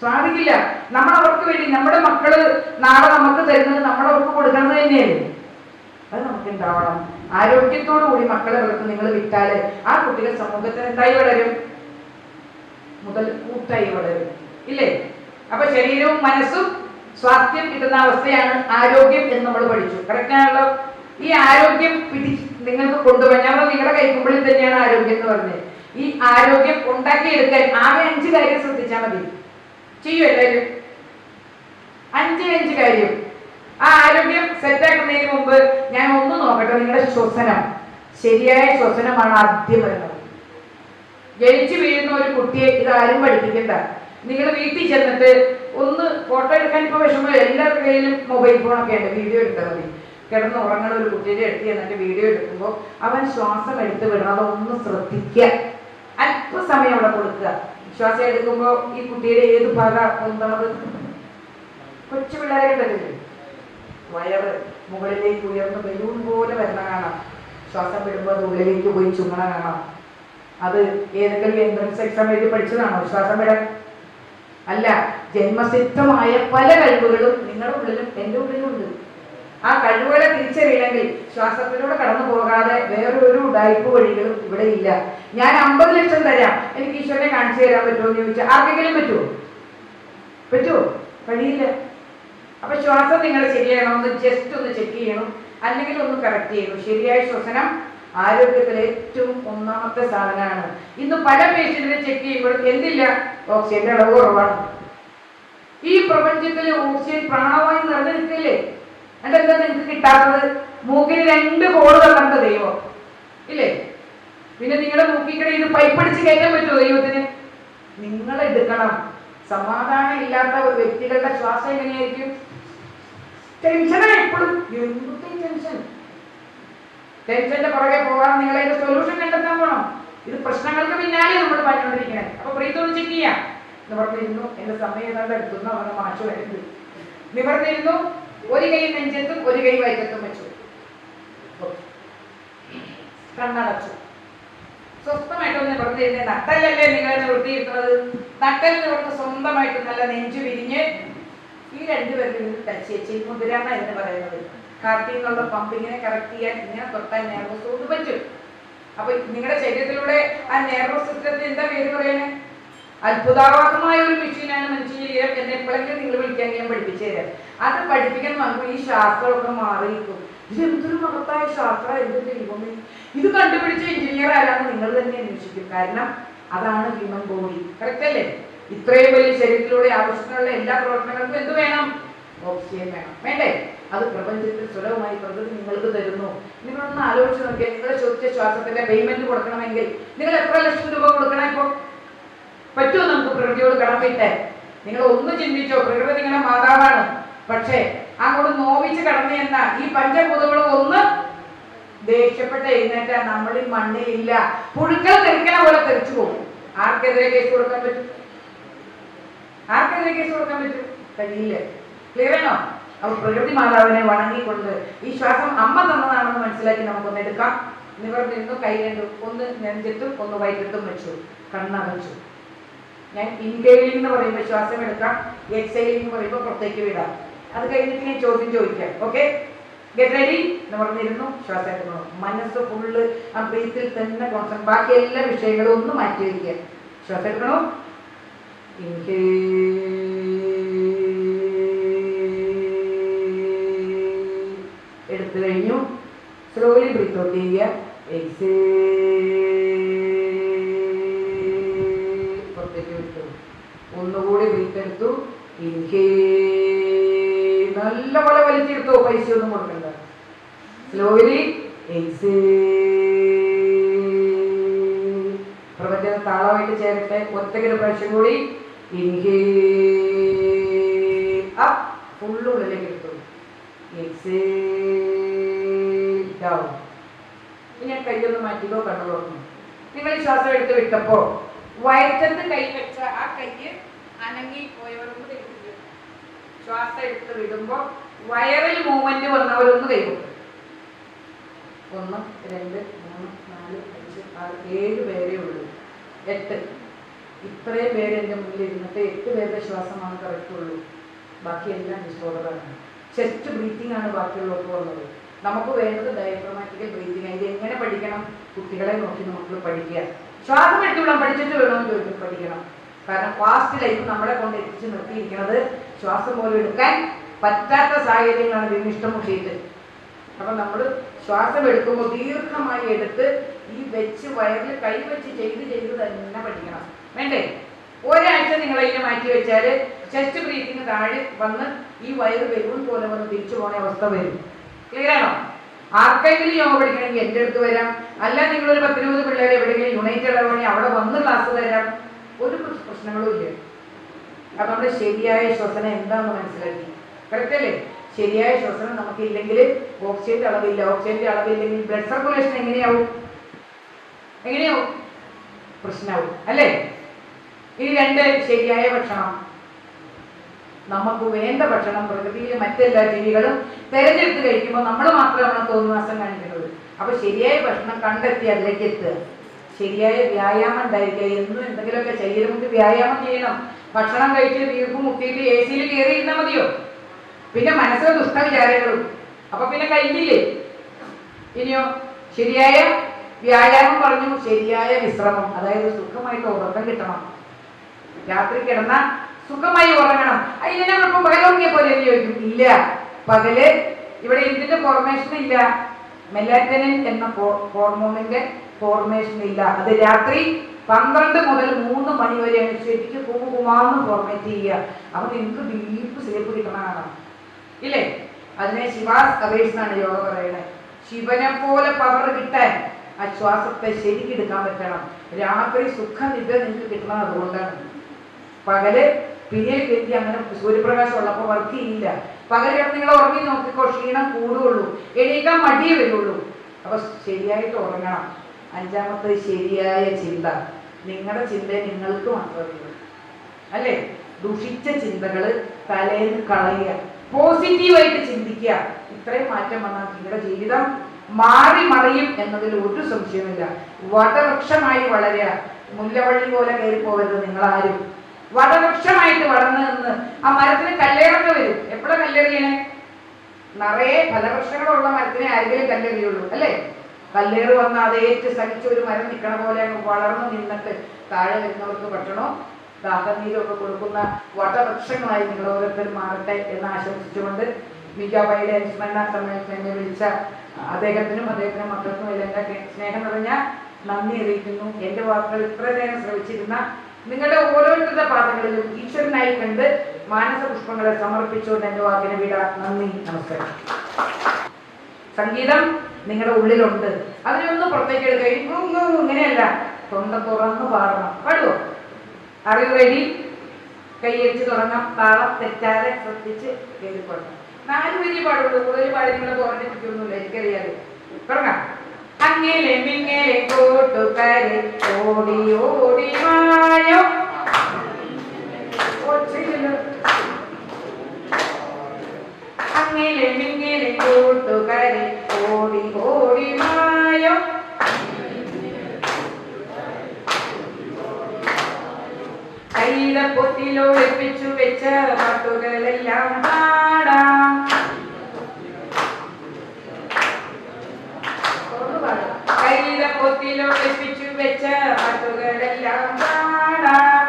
സാധിക്കില്ല. നമ്മൾ അവർക്ക് വേണ്ടി നമ്മുടെ മക്കള് നാളെ നമുക്ക് തരുന്നത് നമ്മളവർക്ക് കൊടുക്കുന്നത് തന്നെയല്ലേ. അത് നമുക്ക് ഉണ്ടാവണം. ആരോഗ്യത്തോടു കൂടി മക്കളെ വളർത്ത് നിങ്ങൾ വിട്ടാല് ആ കുട്ടികൾ സമൂഹത്തിന് എന്തായി വളരും? മുതൽ കൂട്ടായി വളരും, ഇല്ലേ? അപ്പൊ ശരീരവും മനസ്സും സ്വാസ്ഥ്യം കിട്ടുന്ന അവസ്ഥയാണ് ആരോഗ്യം എന്ന് നമ്മൾ പഠിച്ചു. കറക്റ്റ് ആണല്ലോ? ഈ ആരോഗ്യം നിങ്ങൾക്ക് കൊണ്ടുപോകാൻ ഞാൻ നിങ്ങളുടെ കൈക്കുമ്പിളിൽ തന്നെയാണ് ആരോഗ്യം എന്ന് പറഞ്ഞത്. ഈ ആരോഗ്യം ഉണ്ടാക്കിയെടുക്കാൻ ആകെ 5 കാര്യം ശ്രദ്ധിച്ചാൽ മതി. ചെയ്യൂ എല്ലാവരും? 5 കാര്യം. ആ ആരോഗ്യം സെറ്റാക്കുന്നതിന് മുമ്പ് ഞാൻ ഒന്ന് നോക്കട്ടെ. നിങ്ങളുടെ ശ്വസനം, ശരിയായ ശ്വസനമാണ് ആദ്യം വരുന്നത്. ജനിച്ചു വീഴുന്ന ഒരു കുട്ടിയെ ഇതാരും പഠിപ്പിക്കണ്ട. നിങ്ങൾ വീട്ടിൽ ചെന്നിട്ട് ഒന്ന് ഫോട്ടോ എടുക്കാൻ ഇപ്പൊ വിഷമം, എല്ലാവരുടെ കയ്യിലും മൊബൈൽ ഫോണൊക്കെ ഉണ്ട്, വീഡിയോ എടുത്താൽ മതി. കിടന്ന് ഉറങ്ങുന്ന ഒരു കുട്ടിയുടെ അടുത്ത് ചെന്നിട്ട് വീഡിയോ എടുക്കുമ്പോൾ അവൻ ശ്വാസം എടുത്ത് വിടണം, അതൊന്ന് ശ്രദ്ധിക്കുക. അല്പസമയം അവിടെ കൊടുക്കുക. ശ്വാസം എടുക്കുമ്പോൾ ഈ കുട്ടിയുടെ ഏത് ഭാഗം പൊന്തണത്? കൊച്ചു പിള്ളേരെ കണ്ടില്ലേ? വയറ് മുകളിലേക്ക് ഉയർന്ന് ബലൂൺ പോലെ വരണ കാണാം. ശ്വാസം വിടുമ്പോൾ അത് ഉള്ളിലേക്ക് പോയി ചുമണ കാണാം. അത് ഏതെങ്കിലും എൻട്രൻസ് എക്സാം എഴുതി പഠിച്ചതാണോ ശ്വാസം വിടാൻ? അല്ല. ജന്മസിദ്ധമായ പല കഴിവുകളും നിങ്ങളുടെ ഉള്ളിലും എൻ്റെ ഉള്ളിലും ഉണ്ട്. ആ കഴിവുകളെ തിരിച്ചറിയണമെങ്കിൽ ശ്വാസത്തിലൂടെ കടന്നു പോകാതെ വേറൊരു ഉഡായിപ്പ് വഴികളും ഇവിടെ ഇല്ല. ഞാൻ 50 ലക്ഷം തരാം, എനിക്ക് ഈശ്വരനെ കാണിച്ചു തരാൻ പറ്റുമോ എന്ന് ചോദിച്ചാൽ ആർക്കെങ്കിലും പറ്റുമോ? കഴിയില്ല. അപ്പൊ ശ്വാസം നിങ്ങൾ ശരിയാണോ ഒന്ന് ജസ്റ്റ് ഒന്ന് ചെക്ക് ചെയ്യണം, അല്ലെങ്കിൽ ഒന്ന് കറക്റ്റ് ചെയ്യണം. ശരിയായ ശ്വസനം ആരോഗ്യത്തിലെ ഏറ്റവും ഒന്നാമത്തെ സാധനമാണ്. ഇന്ന് പല പേഷ്യന്റിനെ ചെക്ക് ചെയ്യുമ്പോഴും എന്തില്ല? ഓക്സിജന്റെ അളവ് കുറവാണ്. ഈ പ്രപഞ്ചത്തിലെ ഓക്സിജൻ പ്രാണവായു നിറഞ്ഞു നിൽക്കില്ലേ? എന്താ നിങ്ങൾക്ക് കിട്ടാത്തത്? മൂക്കിന് 2 ഹോള് തന്നത് ദൈവം ഇല്ലേ? പിന്നെ നിങ്ങളുടെ മൂക്കിക്കടെ ഇത് പൈപ്പടിച്ച് കയറ്റാൻ പറ്റുമോ ദൈവത്തിന്? നിങ്ങൾ എടുക്കണം. സമാധാനം ഇല്ലാത്ത വ്യക്തികളുടെ ശ്വാസം എങ്ങനെയായിരിക്കും? ടെൻഷനാണ് എപ്പോഴും. ടെൻഷന്റെ പുറകെ പോകാൻ നിങ്ങൾ അതിന്റെ സൊല്യൂഷൻ കണ്ടെത്താൻ പോകണം. ഇത് പ്രശ്നങ്ങൾക്ക് പിന്നാലെ നമ്മൾ പറഞ്ഞുകൊണ്ടിരിക്കണേ. അപ്പൊ ബ്രീത്തൊന്ന് ചെക്ക് ചെയ്യാം. നിവർന്നിരുന്നു, എന്റെ സമയം ഏതാണ്ട് എടുത്തുന്നു, അവരുടെ മാഷ് വരുന്നത്. നിവർന്നിരുന്നു, ഒരു കൈ നെഞ്ചത്തും ഒരു കൈ വയറ്റത്തും വെച്ചു, കണ്ണടച്ചു. സ്വസ്ഥമായിട്ടൊന്ന് നിവർത്തിയിരുന്നേ. നട്ടല്ലല്ലേ നിങ്ങളെ നിവൃത്തിയിരുത്തുന്നത്? നട്ടൽ നിവർന്ന് സ്വന്തമായിട്ട് നല്ല നെഞ്ചു വിരിഞ്ഞ് ഈ 2 പേരിൽ ടച്ച് ചെയ്ത് മുതിരാണ് ഇതിന് പറയുന്നത്. കാർട്ടിൽ നിന്നുള്ള പമ്പിങ്ങിനെ കറക്റ്റ് ചെയ്യാൻ ഇങ്ങനെ തൊട്ടാൽ നേർവസ് കൊണ്ട് പറ്റും. അപ്പൊ നിങ്ങളുടെ ശരീരത്തിലൂടെ ആ നെർവസ് സിസ്റ്റത്തിന് എന്താ പേര് പറയണേ? അത്ഭുതാത്മകമായ ഒരു മെഷീനാണ് മനുഷ്യ ശരീരം എന്ന് എപ്പോഴെങ്കിലും നിങ്ങൾ വിളിക്കാൻ ഞാൻ പഠിപ്പിച്ചു തരാം. അത് പഠിപ്പിക്കാൻ നമുക്ക് ഈ ശാസ്ത്രമൊക്കെ മാറിയിരിക്കും. ഇത് എന്തൊരു മഹത്തായ ശാസ്ത്രം, എന്ത് ദൈവമേ, ഇത് കണ്ടുപിടിച്ച എഞ്ചിനീയർ ആരാന്ന് നിങ്ങൾ തന്നെ അന്വേഷിക്കും. കാരണം അതാണ് ഹ്യൂമൻ ബോഡി. കറക്റ്റ് അല്ലേ? ഇത്രയും വലിയ ശരീരത്തിലൂടെ ആവശ്യത്തിനുള്ള എല്ലാ പ്രവർത്തനങ്ങൾക്കും എന്ത് വേണം? ഓക്സിജൻ വേണം. വേണ്ടേ? അത് പ്രപഞ്ചത്തിൽ സുലഭമായി പ്രകൃതി നിങ്ങൾക്ക് തരുന്നു. നിങ്ങളൊന്ന് ആലോചിച്ച് നോക്കിയാൽ നിങ്ങളുടെ ചോദിച്ച ശ്വാസത്തിന്റെ പേയ്മെന്റ് കൊടുക്കണമെങ്കിൽ നിങ്ങൾ എത്ര ലക്ഷം രൂപ കൊടുക്കണം? ഇപ്പൊ പറ്റുമോ നമുക്ക് പ്രകൃതിയോട് കടമിട്ട്? നിങ്ങൾ ഒന്ന് ചിന്തിച്ചോ, പ്രകൃതി നിങ്ങളുടെ മാതാവാണ്. പക്ഷേ അങ്ങോട്ട് നോവിച്ച് കടന്നു എന്ന ഈ പഞ്ചഭൂതങ്ങളും ഒന്ന് ദേഷ്യപ്പെട്ട് എഴുന്നേറ്റ നമ്മളിൽ മണ്ണിലില്ല, പുഴുക്കൾ തെറിക്കണ പോലെ തെറിച്ചു പോകും. ആർക്കെതിരെ കേസ് കൊടുക്കാൻ പറ്റും? ആർക്കെതിരെ കേസ് കൊടുക്കാൻ പറ്റും? കഴിയില്ല. ക്ലിയർ ആണോ? അപ്പൊ പ്രകൃതി മാതാവിനെ വണങ്ങിക്കൊണ്ട് ഈ ശ്വാസം അമ്മ തന്നതാണെന്ന് മനസ്സിലാക്കി നമുക്കൊന്ന് എടുക്കാം. നിവർന്നിരുന്നു, കൈ രണ്ടും ഒന്ന് നെഞ്ചത്തും ഒന്ന് വയറ്റത്തും വെച്ചു, കണ്ണടച്ചു. ഞാൻ ഇൻഹേലിംഗ് എന്ന് പറയുമ്പോൾ ശ്വാസം എടുക്കാം, എക്സൈലിംഗ് എന്ന് പറയുമ്പോൾ പുറത്തേക്ക് വിടാം. അത് കഴിഞ്ഞിട്ട് ഞാൻ ചോദ്യം ചോദിക്കാം. Okay, get ready. നിവർന്നിരുന്നു, ശ്വാസം എടുക്കണം. മനസ്സ് ഫുള്ള് ആ ബ്രീത്തിൽ തന്നെ കോൺസെൻട്രേറ്റ്. ബാക്കി എല്ലാ വിഷയങ്ങളും ഒന്ന് മാറ്റി വയ്ക്കുക. ശ്വാസം എടുക്കണം. എടുത്തു കഴിഞ്ഞു. സ്ലോലി ബ്രീത്ത് ഔട്ട് ചെയ്യുക. പുറത്തേക്ക് വിട്ടു. ഒന്നുകൂടി ബ്രീത്ത് എടുത്തു. നല്ലപോലെ വലിച്ചെടുത്തു. പൈസ ഒന്നും കൊടുക്കണ്ട. സ്ലോലി പ്രപഞ്ചം താളമായിട്ട് ചേരട്ടെ. ഒറ്റയ്ക്കൊരു പ്രാവശ്യം കൂടി ഫുള്ള് ഉള്ളിലേക്ക് എടുത്തു. ഡൗൺ. ഇനി കൈയൊന്ന് മാറ്റിക്കോ, കണ്ണു തുറന്നു. നിങ്ങൾ ശ്വാസം എടുത്ത് വിട്ടപ്പോ വയറ്റത്ത് കൈ വെച്ച ആ കൈയ്യ് അനങ്ങി പോയവരൊന്ന് കൈവിട്ടു. ശ്വാസം എടുത്ത് വിടുമ്പോ വയറിൽ മൂവ്മെന്റ് വന്നവരൊന്ന് കൈവിട്ടു. 1 2 3 4 5 6 7 പേരേ ഉള്ളൂ. 8. ഇത്രയും പേര് എൻ്റെ മുന്നിൽ ഇരുന്നിട്ട് 8 പേരുടെ ശ്വാസമാണ് കറക്റ്റ് ഉള്ളൂ. ബാക്കി എല്ലാം ഡിസോർഡറാണ്. ചെസ്റ്റ് ബ്രീത്തിങ് ആണ് ബാക്കിയുള്ളവർക്ക് വന്നത്. നമുക്ക് വേണ്ടത് ഡയഫ്രമാറ്റിക്കൽ ബ്രീത്തിങ്. ഇത് എങ്ങനെ പഠിക്കണം? കുട്ടികളെ നോക്കി നമുക്ക് പഠിക്കുക. ശ്വാസം എടുത്തുവിടാൻ പഠിച്ചിട്ട് വേണമെന്ന് ചോദിക്കും പഠിക്കണം. കാരണം ഫാസ്റ്റ് ലൈഫ് നമ്മളെ കൊണ്ട് എത്തിച്ച് നിർത്തിയിരിക്കുന്നത് ശ്വാസം പോലും എടുക്കാൻ പറ്റാത്ത സാഹചര്യങ്ങളാണ് വിനിഷ്ടം മുട്ടിയിട്ട്. അപ്പം നമ്മൾ ശ്വാസം എടുക്കുമ്പോൾ ദീർഘമായി എടുത്ത് ഈ വെച്ച് വയറിൽ കൈവച്ച് ചെയ്ത് തന്നെ പഠിക്കണം. വേണ്ടേ? ഒരാഴ്ച നിങ്ങൾ അതിനെ മാറ്റി വെച്ചാൽ ചെസ്റ്റ് ബ്രീത്തിങ് താഴെ വന്ന് ഈ വയറ് ബലൂൺ പോലെ വന്ന് തിരിച്ചു പോകുന്ന അവസ്ഥ വരും. ക്ലിയർ ആണോ? ആർക്കെങ്കിലും യോഗ പഠിക്കണമെങ്കിൽ എൻ്റെ അടുത്ത് വരാം. അല്ല നിങ്ങളൊരു 10-20 പിള്ളേരെ എവിടെയെങ്കിലും യുണൈറ്റഡ് ആവുകയാണെങ്കിൽ അവിടെ വന്ന് ക്ലാസ് തരാം. ഒരു പ്രശ്നങ്ങളും ഇല്ല. അപ്പം നമ്മുടെ ശരിയായ ശ്വസനം എന്താണെന്ന് മനസ്സിലാക്കി. കറക്റ്റ് അല്ലേ? ശരിയായ ശ്വസനം നമുക്കില്ലെങ്കിൽ ഓക്സിജന്റെ അളവില്ല. ഓക്സിജന്റെ അളവില്ലെങ്കിൽ ബ്ലഡ് സർക്കുലേഷൻ എങ്ങനെയാവും? പ്രശ്നമാവും അല്ലേ? ഇനി 2, ശരിയായ ഭക്ഷണം. നമുക്ക് വേണ്ട ഭക്ഷണം പ്രകൃതിയിലെ മറ്റെല്ലാ ജീവികളും തെരഞ്ഞെടുത്ത് കഴിക്കുമ്പോൾ നമ്മൾ മാത്രമാണ് തോന്നുവാസം കാണിക്കുന്നത്. അപ്പൊ ശരിയായ ഭക്ഷണം കണ്ടെത്തി അതിലേക്ക് എത്തുക. ശരിയായ വ്യായാമം ഉണ്ടായിരിക്കുക. എന്നും എന്തെങ്കിലുമൊക്കെ ശരീരം വ്യായാമം ചെയ്യണം. ഭക്ഷണം കഴിച്ച് വീർപ്പ് മുട്ടിയിട്ട് AC-യിൽ കയറിയിരുന്നാൽ മതിയോ? പിന്നെ മനസ്സിലെ ദുഷ്ടവിചാരങ്ങളും. അപ്പൊ പിന്നെ കഴിഞ്ഞില്ലേ? ഇനിയോ ശരിയായ വ്യായാമം പറഞ്ഞു. ശരിയായ വിശ്രമം, അതായത് സുഖമായിട്ട് ഉറക്കം കിട്ടണം. രാത്രി കിടന്ന സുഖമായി ഉറങ്ങണം. അതിനെ ഇപ്പൊ പകലുറങ്ങിയ പോലെ ചോദിക്കും. ഇല്ല, പകല് ഇവിടെ എന്തിന്റെ ഫോർമേഷൻ ഇല്ല. മെലാറ്റനിൻ എന്ന ഹോർമോണിന്റെ ഫോർമേഷൻ ഇല്ല. അത് രാത്രി 12 മുതൽ 3 മണി വരെയാണ് ശരിക്കും കുമാന്ന് ഫോർമേറ്റ് ചെയ്യുക. അപ്പൊ നിങ്ങൾക്ക് ഡീപ്പ് സ്ലീപ്പ് കിട്ടണതാണ് ഇല്ലേ? അതിനെ ശിവാസ് അവേഷ് എന്നാണ് യോഗ പറയുന്നത്. ശിവനെ പോലെ പവർ കിട്ടാൻ ആ ശ്വാസത്തെ ശരിക്കെടുക്കാൻ പറ്റണം. രാത്രി സുഖനിദ്ര നിങ്ങൾക്ക് കിട്ടണം. അതുകൊണ്ടാണ് പകല് പിന്നിൽ കെട്ടി അങ്ങനെ സൂര്യപ്രകാശം ഉള്ളപ്പോൾ വർക്ക് ചെയ്യില്ല. പകൽ കിടന്ന് നിങ്ങൾ ഉറങ്ങി നോക്കിക്കോ, ക്ഷീണം കൂടുകയുള്ളൂ, എണീക്കാൻ മടിയേ വരുള്ളൂ. അപ്പൊ ശരിയായിട്ട് ഉറങ്ങണം. 5-മത്തെ ശരിയായ ചിന്ത. നിങ്ങളുടെ ചിന്ത നിങ്ങൾക്ക് മാത്രമേ ഉള്ളൂ അല്ലേ? ദുഷിച്ച ചിന്തകൾ തലേന്ന് കളയുക, പോസിറ്റീവായിട്ട് ചിന്തിക്കുക. ഇത്രയും മാറ്റം വന്നാൽ നിങ്ങളുടെ ജീവിതം മാറി മറിയും എന്നതിൽ ഒരു സംശയമില്ല. വടവൃക്ഷമായി വളരുക. മുല്ലവള്ളി പോലെ കയറി പോകരുത് നിങ്ങളാരും. വടവൃക്ഷമായിട്ട് വളർന്നു നിന്ന് ആ മരത്തിന് കല്ലേറൊക്കെ വരും. എപ്പോഴാണ് കല്ലെറിയണേ? നിറയെ ഫലവൃക്ഷങ്ങളുള്ള മരത്തിനെ ആരെങ്കിലും കല്ലെറിയുള്ളൂ അല്ലേ? കല്ലേറ് വന്ന് അതേറ്റ് സഹിച്ച് ഒരു മരം നിൽക്കണ പോലെ അങ്ങ് വളർന്നു നിന്നിട്ട് താഴെ വരുന്നവർക്ക് ഭക്ഷണവും ദാഹനീരും ഒക്കെ കൊടുക്കുന്ന വടവൃക്ഷങ്ങളായി നിങ്ങൾ ഓരോരുത്തരും മാറട്ടെ എന്ന് ആശംസിച്ചുകൊണ്ട് മീരാബായിയുടെ അനുസ്മരണ സമ്മേളനത്തിൽ എന്നെ വിളിച്ച അദ്ദേഹത്തിനും മക്കൾക്കും എല്ലാം സ്നേഹം നിറഞ്ഞ നന്ദി അറിയിക്കുന്നു. എൻ്റെ വാക്കുകൾ ഇത്ര നേരം ശ്രമിച്ചിരുന്ന നിങ്ങളുടെ ഓരോരുത്തരുടെ പാദങ്ങളിലും ഈശ്വരനായി കണ്ട് മാനസ പുഷ്പങ്ങളെ സമർപ്പിച്ചുകൊണ്ട് എൻ്റെ വാക്കിനെ വിടാം. നന്ദി, നമസ്കാരം. സംഗീതം നിങ്ങളുടെ ഉള്ളിലുണ്ട്, അതിനൊന്ന് പുറത്തേക്ക് എടുക്കുക. ഇങ്ങനെയല്ല, തൊണ്ട തുറന്ന് പാടണം. പാടുവോ? അറിവ് റെഡി? കൈയടിച്ച് തുടങ്ങാം. താളം തെറ്റാതെ ശ്രദ്ധിച്ച് കേൾക്കണം. 4 വരി പാടുള്ളൂ, കൂടുതൽ പാടി നിങ്ങളെ പോരണ്ടിരിക്കൊന്നുമില്ല, എനിക്കറിയാതെ. തുടങ്ങാം. അങ്ങേലെ മിങ്ങേലെ കൂട്ടുകാരെ ഓടി ഓടി മായോ. അങ്ങേലെ മിങ്ങേലെ കൂട്ടുകാരെ ഓടി ഓടി മായോ. കൈയുടെ പൊത്തിലൊളിപ്പിച്ചു വെച്ച പാട്ടുകളെല്ലാം പാടാം. കൈയുടെ പൊത്തിലൊളിപ്പിച്ചു വെച്ച പാട്ടുകളെല്ലാം പാടാം.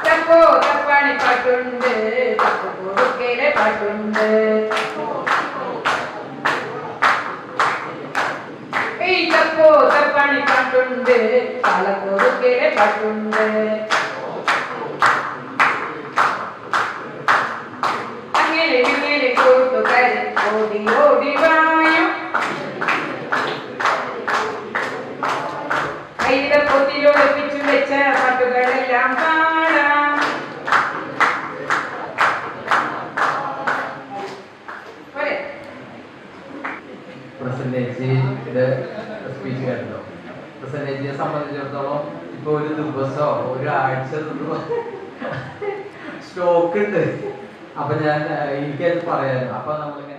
തപ്പോ തപ്പാണി പാട്ടുണ്ട്, തപ്പു കൊടുക്കലെ പാട്ടുണ്ട്. തപ്പോ തപ്പാണി പാട്ടുണ്ട്, പാലക്കൊടുക്കലെ പാട്ടുണ്ട്. അങ്ങനെ ഇങ്ങനെ കൂട്ടുകാരൻ ഓടി ഓടി വായും. കൈയുടെ പൊത്തിലൊളിപ്പിച്ചു വെച്ച പാട്ടുകളെല്ലാം പാടാം. സ്പീച്ച് കേട്ടല്ലോ. പ്രസന്നേജിയെ സംബന്ധിച്ചിടത്തോളം ഇപ്പൊ ഒരു ദിവസമോ ഒരാഴ്ച സ്റ്റോക്ക് ഉണ്ട്. അപ്പൊ എനിക്കത് പറയായിരുന്നു. അപ്പൊ നമ്മളിങ്ങനെ